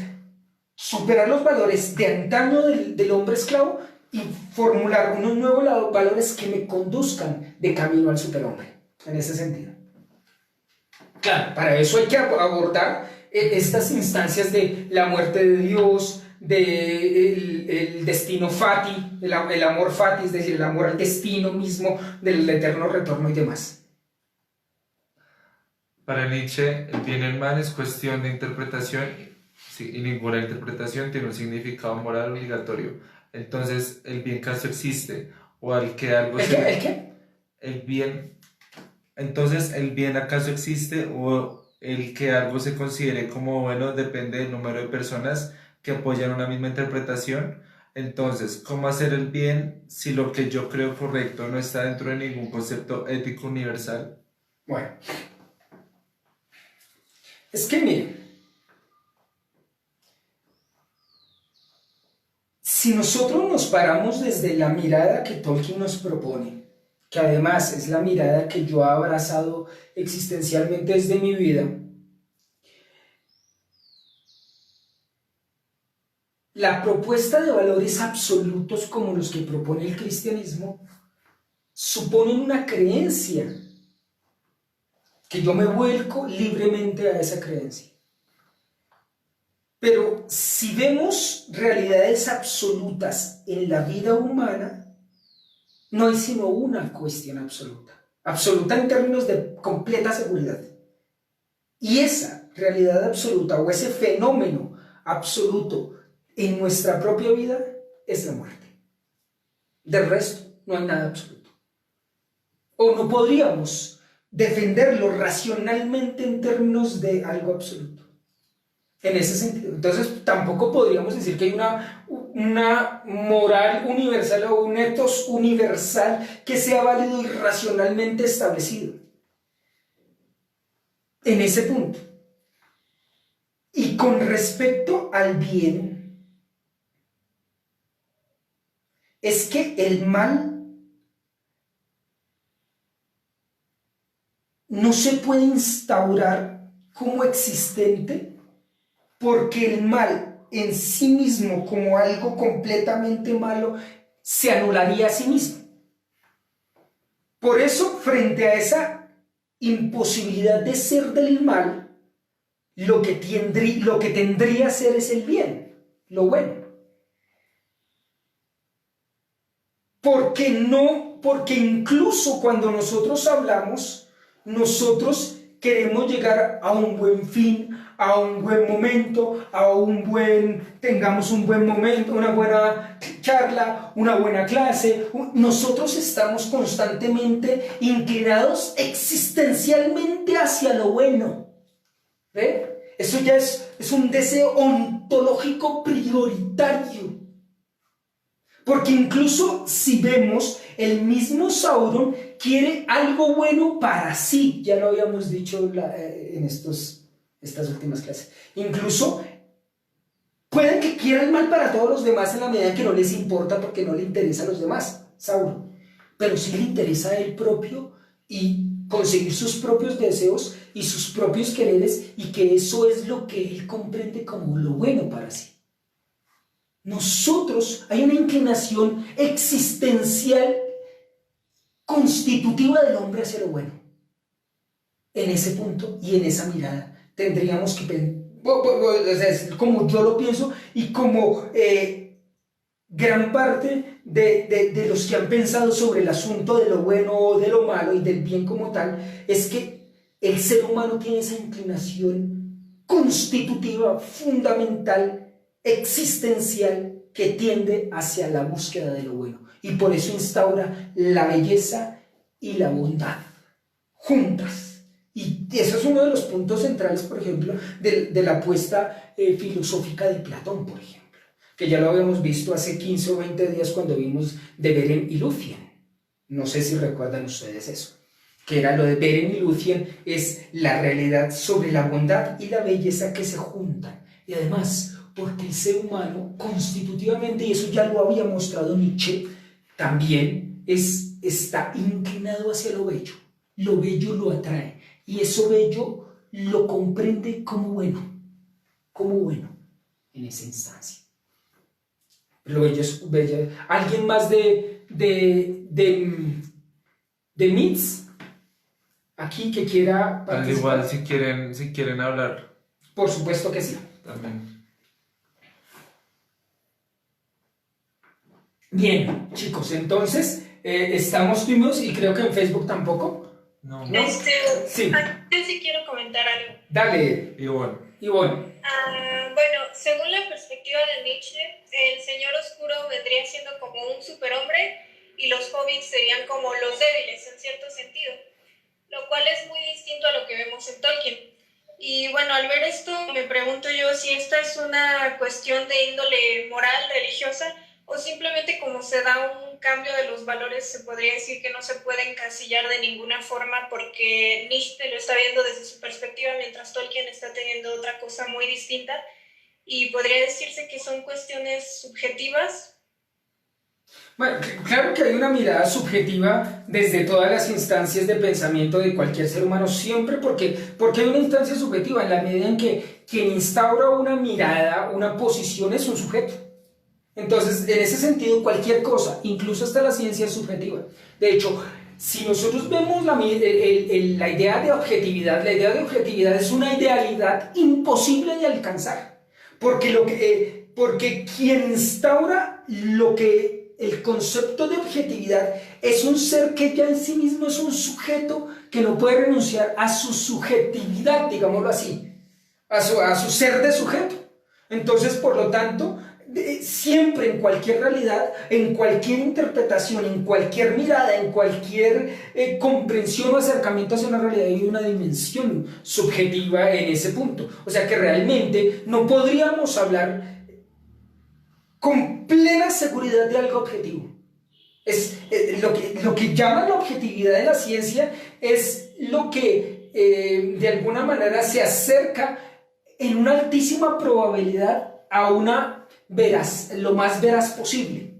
superar los valores de antaño del hombre esclavo y formular unos nuevos valores que me conduzcan de camino al superhombre, en ese sentido. Claro, para eso hay que abordar estas instancias de la muerte de Dios, el destino fati, el amor fati, es decir, el amor al destino mismo, del eterno retorno y demás. Para Nietzsche, el bien y el mal es cuestión de interpretación, sí, y ninguna interpretación tiene un significado moral obligatorio. Entonces, ¿el bien caso existe? ¿O al que algo ¿El qué? El bien. Entonces, ¿el bien acaso existe? ¿O el que algo se considere como bueno depende del número de personas que apoyan una misma interpretación? Entonces, ¿cómo hacer el bien si lo que yo creo correcto no está dentro de ningún concepto ético universal? Bueno, es que miren, si nosotros nos paramos desde la mirada que Tolkien nos propone, que además es la mirada que yo he abrazado existencialmente desde mi vida, la propuesta de valores absolutos como los que propone el cristianismo suponen una creencia que yo me vuelco libremente a esa creencia. Pero si vemos realidades absolutas en la vida humana, no hay sino una cuestión absoluta, absoluta en términos de completa seguridad. Y esa realidad absoluta o ese fenómeno absoluto en nuestra propia vida es la muerte. Del resto no hay nada absoluto. O no podríamos defenderlo racionalmente en términos de algo absoluto. En ese sentido. Entonces tampoco podríamos decir que hay una moral universal o un ethos universal que sea válido y racionalmente establecido. En ese punto. Y con respecto al bien, es que el mal no se puede instaurar como existente, porque el mal en sí mismo, como algo completamente malo, se anularía a sí mismo. Por eso, frente a esa imposibilidad de ser del mal, lo que tendría a ser es el bien, lo bueno. Porque incluso cuando nosotros hablamos, nosotros queremos llegar a un buen fin, a un buen momento, tengamos un buen momento, una buena charla, una buena clase. Nosotros estamos constantemente inclinados existencialmente hacia lo bueno. ¿Ve? Eso ya es un deseo ontológico prioritario. Porque incluso si vemos, el mismo Sauron quiere algo bueno para sí. Ya lo habíamos dicho en estas últimas clases. Incluso puede que quiera el mal para todos los demás en la medida en que no les importa porque no le interesa a los demás, Sauron. Pero sí le interesa a él propio y conseguir sus propios deseos y sus propios quereres, y que eso es lo que él comprende como lo bueno para sí. Nosotros, hay una inclinación existencial constitutiva del hombre hacia lo bueno. En ese punto y en esa mirada tendríamos que pensar, o sea, es como yo lo pienso y como gran parte de los que han pensado sobre el asunto de lo bueno o de lo malo y del bien como tal, es que el ser humano tiene esa inclinación constitutiva, fundamental, existencial, que tiende hacia la búsqueda de lo bueno. Y por eso instaura la belleza y la bondad juntas. Y eso es uno de los puntos centrales, por ejemplo, de la apuesta filosófica de Platón, por ejemplo, que ya lo habíamos visto hace 15 o 20 días cuando vimos de Beren y Lúthien. No sé si recuerdan ustedes eso, que era lo de Beren y Lúthien, es la realidad sobre la bondad y la belleza que se juntan. Y además, porque el ser humano constitutivamente, y eso ya lo había mostrado Nietzsche, también está inclinado hacia lo bello lo atrae, y eso bello lo comprende como bueno en esa instancia. Lo bello es bello. ¿Alguien más de Mitz aquí que quiera Al participar? igual, si quieren hablar Por supuesto que sí. también. Bien, chicos, entonces estamos primos y creo que en Facebook tampoco. No. ¿No? Sí. Yo sí quiero comentar algo. Dale, Igual. Ivonne. Bueno, según la perspectiva de Nietzsche, el Señor Oscuro vendría siendo como un superhombre y los hobbits serían como los débiles en cierto sentido, lo cual es muy distinto a lo que vemos en Tolkien. Y bueno, al ver esto me pregunto yo si esta es una cuestión de índole moral, religiosa, o simplemente como se da un cambio de los valores, se podría decir que no se puede encasillar de ninguna forma porque Nietzsche lo está viendo desde su perspectiva mientras Tolkien está teniendo otra cosa muy distinta, y podría decirse que son cuestiones subjetivas. Bueno, claro que hay una mirada subjetiva desde todas las instancias de pensamiento de cualquier ser humano, siempre porque hay una instancia subjetiva en la medida en que quien instaura una mirada, una posición es un sujeto. Entonces, en ese sentido, cualquier cosa, incluso hasta la ciencia, es subjetiva. De hecho, si nosotros vemos la idea de objetividad, la idea de objetividad es una idealidad imposible de alcanzar, porque quien instaura el concepto de objetividad es un ser que ya en sí mismo es un sujeto que no puede renunciar a su subjetividad, digámoslo así, a su ser de sujeto. Entonces, por lo tanto, siempre en cualquier realidad, en cualquier interpretación, en cualquier mirada, en cualquier comprensión o acercamiento hacia una realidad hay una dimensión subjetiva en ese punto. O sea que realmente no podríamos hablar con plena seguridad de algo objetivo. Lo que llama la objetividad de la ciencia es lo que de alguna manera se acerca en una altísima probabilidad a una lo más veraz posible.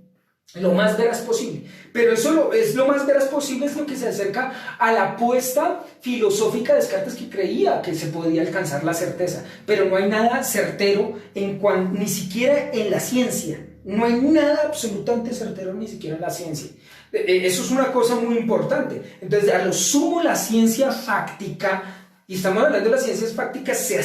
Pero eso es lo más veraz posible, es lo que se acerca a la apuesta filosófica de Descartes, que creía que se podía alcanzar la certeza, pero no hay nada certero ni siquiera en la ciencia. No hay nada absolutamente certero ni siquiera en la ciencia. Eso es una cosa muy importante. Entonces, a lo sumo, la ciencia fáctica, y estamos hablando de las ciencias fácticas, se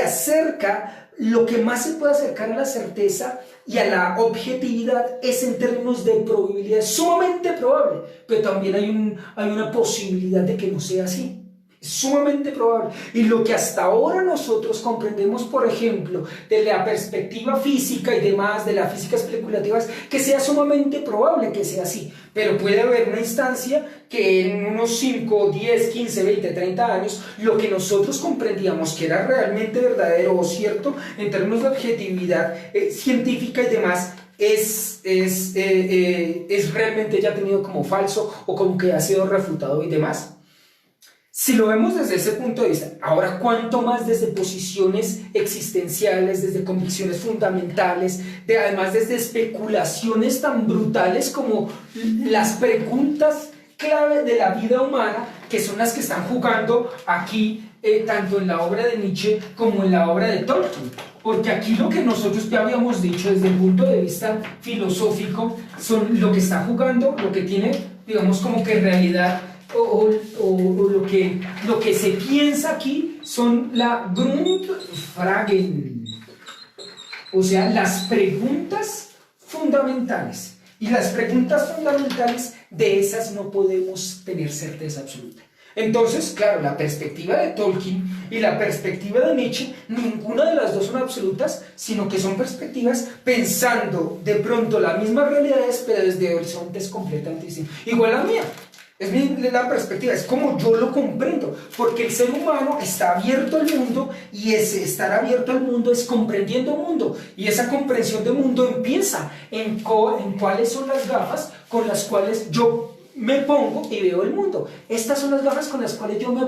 acerca. Lo que más se puede acercar a la certeza y a la objetividad es en términos de probabilidad, sumamente probable, pero también hay una posibilidad de que no sea así. Es sumamente probable. Y lo que hasta ahora nosotros comprendemos, por ejemplo, de la perspectiva física y demás, de la física especulativa, es que sea sumamente probable que sea así. Pero puede haber una instancia que en unos 5, 10, 15, 20, 30 años, lo que nosotros comprendíamos que era realmente verdadero o cierto en términos de objetividad científica y demás, es realmente ya tenido como falso o como que ha sido refutado y demás. Si lo vemos desde ese punto de vista, ahora cuánto más desde posiciones existenciales, desde convicciones fundamentales, además desde especulaciones tan brutales como las preguntas clave de la vida humana, que son las que están jugando aquí, tanto en la obra de Nietzsche como en la obra de Tolkien. porque aquí lo que nosotros ya habíamos dicho desde el punto de vista filosófico son lo que está jugando, lo que tiene, digamos, como que realidad o lo que se piensa aquí son la Grundfragen, o sea, las preguntas fundamentales. Y las preguntas fundamentales, de esas no podemos tener certeza absoluta. Entonces, claro, la perspectiva de Tolkien y la perspectiva de Nietzsche, ninguna de las dos son absolutas, sino que son perspectivas pensando de pronto las mismas realidades, pero desde horizontes completamente distintos. Igual la mía. Es la perspectiva, es como yo lo comprendo, porque el ser humano está abierto al mundo y ese estar abierto al mundo es comprendiendo el mundo, y esa comprensión del mundo empieza en cuáles son las gafas con las cuales yo me pongo y veo el mundo. Estas son las gafas con las cuales yo me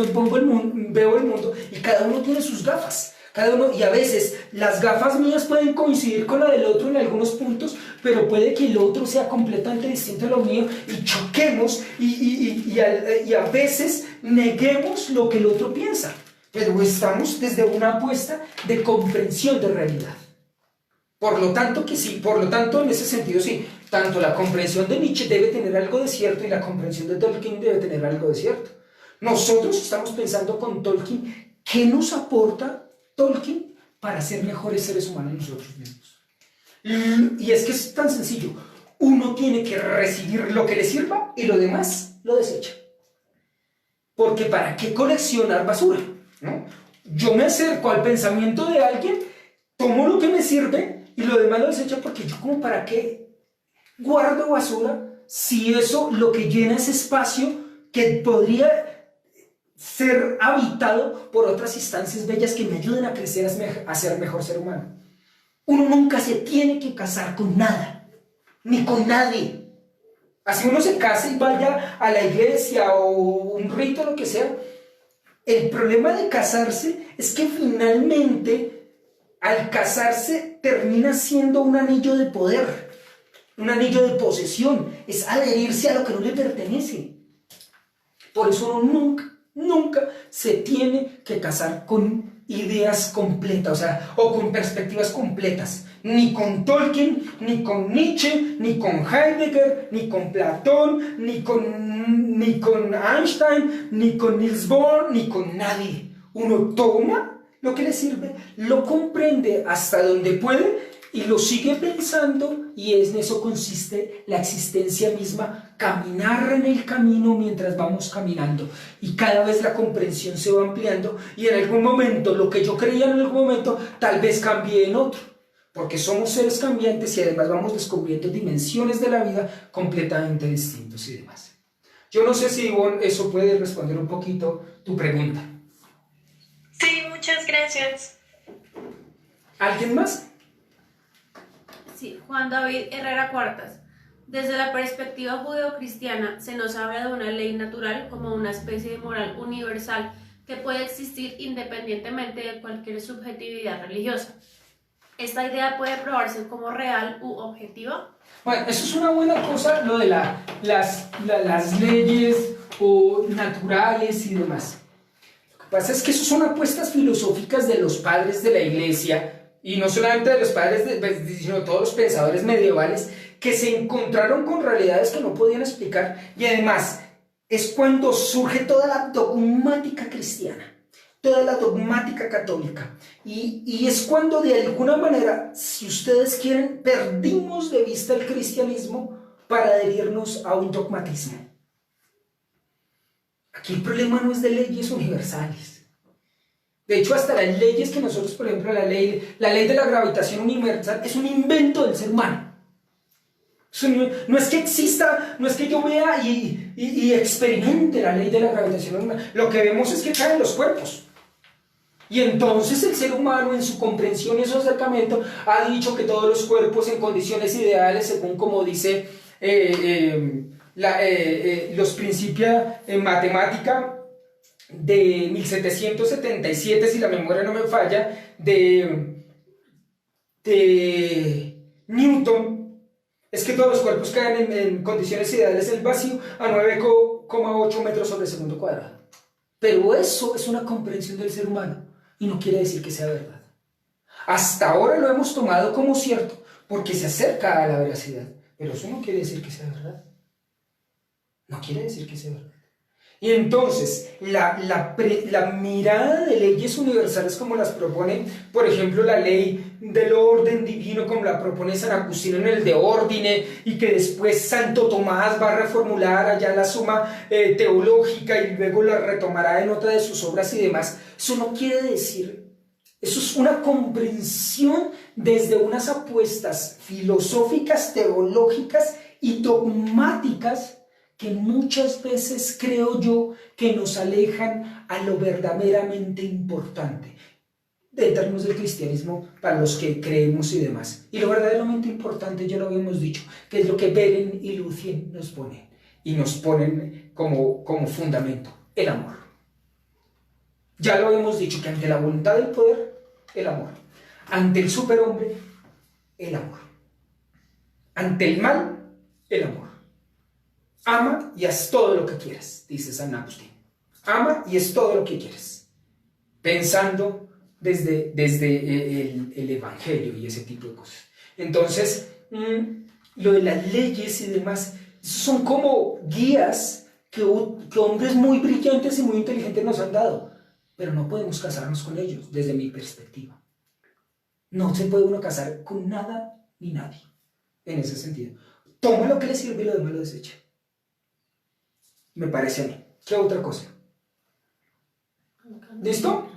pongo el mundo, veo el mundo, y cada uno tiene sus gafas. Cada uno, y a veces las gafas mías pueden coincidir con la del otro en algunos puntos, pero puede que el otro sea completamente distinto a lo mío y choquemos y a veces neguemos lo que el otro piensa, pero estamos desde una apuesta de comprensión de realidad. Por lo tanto que sí, por lo tanto en ese sentido sí, tanto la comprensión de Nietzsche debe tener algo de cierto y la comprensión de Tolkien debe tener algo de cierto. Nosotros estamos pensando con Tolkien, ¿qué nos aporta Tolkien para ser mejores seres humanos nosotros mismos? Y es que es tan sencillo. Uno tiene que recibir lo que le sirva y lo demás lo desecha. Porque ¿para qué coleccionar basura? ¿No? Yo me acerco al pensamiento de alguien, tomo lo que me sirve y lo demás lo desecho, porque yo como ¿para qué guardo basura si eso lo que llena ese espacio que podría ser habitado por otras instancias bellas que me ayuden a crecer, a ser mejor ser humano? Uno nunca se tiene que casar con nada, ni con nadie. Así uno se case y vaya a la iglesia o un rito, lo que sea. El problema de casarse es que finalmente, al casarse, termina siendo un anillo de poder, un anillo de posesión. Es adherirse a lo que no le pertenece. Por eso uno nunca se tiene que casar con ideas completas, o sea, o con perspectivas completas, ni con Tolkien, ni con Nietzsche, ni con Heidegger, ni con Platón, ni con Einstein, ni con Niels Bohr, ni con nadie. Uno toma lo que le sirve, lo comprende hasta donde puede y lo sigue pensando, y en eso consiste la existencia misma, caminar en el camino mientras vamos caminando, y cada vez la comprensión se va ampliando, y en algún momento lo que yo creía en algún momento tal vez cambie en otro, porque somos seres cambiantes y además vamos descubriendo dimensiones de la vida completamente distintas y demás. Yo no sé si, Ivonne, eso puede responder un poquito tu pregunta. Sí, muchas gracias. ¿Alguien más? Sí, Juan David Herrera Cuartas. Desde la perspectiva judeocristiana se nos habla de una ley natural como una especie de moral universal que puede existir independientemente de cualquier subjetividad religiosa. ¿Esta idea puede probarse como real u objetiva? Bueno, eso es una buena cosa, lo de las leyes o naturales y demás. Lo que pasa es que eso son apuestas filosóficas de los padres de la iglesia, y no solamente de los padres, sino de todos los pensadores medievales que se encontraron con realidades que no podían explicar, y además es cuando surge toda la dogmática cristiana, toda la dogmática católica, y es cuando de alguna manera, si ustedes quieren, perdimos de vista el cristianismo para adherirnos a un dogmatismo. Aquí el problema no es de leyes universales. De hecho, hasta las leyes que nosotros, por ejemplo, la ley de la gravitación universal es un invento del ser humano. No es que exista, no es que yo vea y experimente la ley de la gravitación universal. Lo que vemos es que caen los cuerpos. Y entonces el ser humano, en su comprensión y su acercamiento, ha dicho que todos los cuerpos en condiciones ideales, según como dice los principios en matemática de 1777, si la memoria no me falla, de Newton, es que todos los cuerpos caen en condiciones ideales del vacío a 9,8 metros sobre segundo cuadrado. Pero eso es una comprensión del ser humano y no quiere decir que sea verdad. Hasta ahora lo hemos tomado como cierto porque se acerca a la veracidad, pero eso no quiere decir que sea verdad. No quiere decir que sea verdad. Y entonces, la mirada de leyes universales como las propone, por ejemplo, la ley del orden divino, como la propone San Agustín en el De Ordine, y que después Santo Tomás va a reformular allá la Suma Teológica y luego la retomará en otra de sus obras y demás, eso no quiere decir, eso es una comprensión desde unas apuestas filosóficas, teológicas y dogmáticas que muchas veces creo yo que nos alejan a lo verdaderamente importante en términos del cristianismo para los que creemos y demás. Y lo verdaderamente importante, ya lo habíamos dicho, que es lo que Beren y Lucien nos ponen, y nos ponen como fundamento, el amor. Ya lo habíamos dicho, que ante la voluntad del poder, el amor. Ante el superhombre, el amor. Ante el mal, el amor. Ama y haz todo lo que quieras, dice San Agustín. Ama y haz todo lo que quieras. Pensando desde el Evangelio y ese tipo de cosas. Entonces, lo de las leyes y demás, son como guías que hombres muy brillantes y muy inteligentes nos han dado, pero no podemos casarnos con ellos, desde mi perspectiva. No se puede uno casar con nada ni nadie, en ese sentido. Toma lo que le sirve y lo demás lo desecha. Me parece a mí. ¿Qué otra cosa? ¿Listo?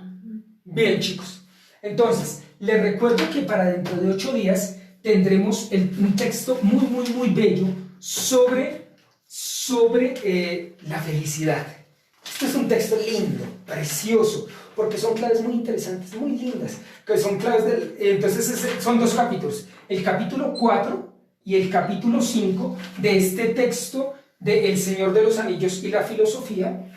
Bien, chicos. Entonces, les recuerdo que para dentro de 8 días tendremos un texto muy, muy, muy bello sobre la felicidad. Este es un texto lindo, precioso, porque son claves muy interesantes, muy lindas. Que son claves entonces, son 2 capítulos. El capítulo 4 y el capítulo 5 de este texto de El Señor de los Anillos y la filosofía.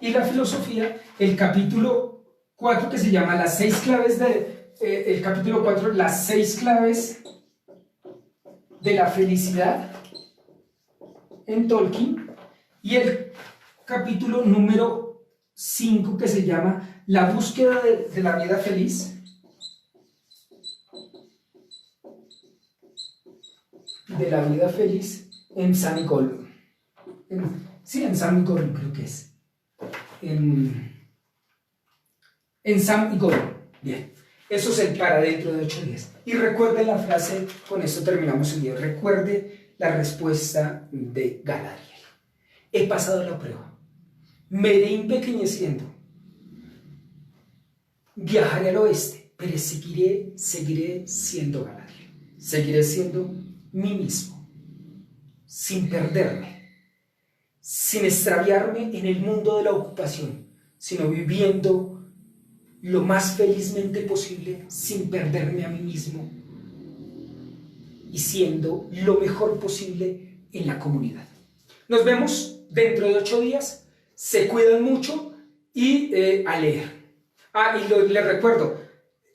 Y la filosofía, el capítulo 4 que se llama las 6 claves el capítulo 4, las 6 claves de la felicidad en Tolkien, y el capítulo número 5 que se llama la búsqueda de la vida feliz en San Gollum. En San Gollum creo que es. En Sam y Gollum. Bien, eso es para dentro de 8 días. Y recuerde la frase, con esto terminamos el día. Recuerde la respuesta de Galadriel. He pasado la prueba. Me iré empequeñeciendo. Viajaré al oeste, pero seguiré siendo Galadriel. Seguiré siendo mí mismo, sin perderme, sin extraviarme en el mundo de la ocupación, sino viviendo lo más felizmente posible sin perderme a mí mismo y siendo lo mejor posible en la comunidad. Nos vemos dentro de 8 días, se cuidan mucho y a leer. Y les recuerdo,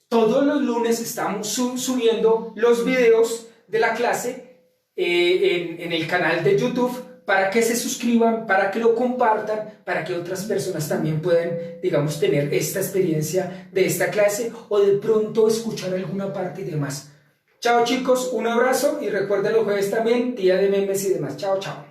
todos los lunes estamos subiendo los videos de la clase en el canal de YouTube, para que se suscriban, para que lo compartan, para que otras personas también puedan, digamos, tener esta experiencia de esta clase o de pronto escuchar alguna parte y demás. Chao chicos, un abrazo y recuerden los jueves también, día de memes y demás. Chao, chao.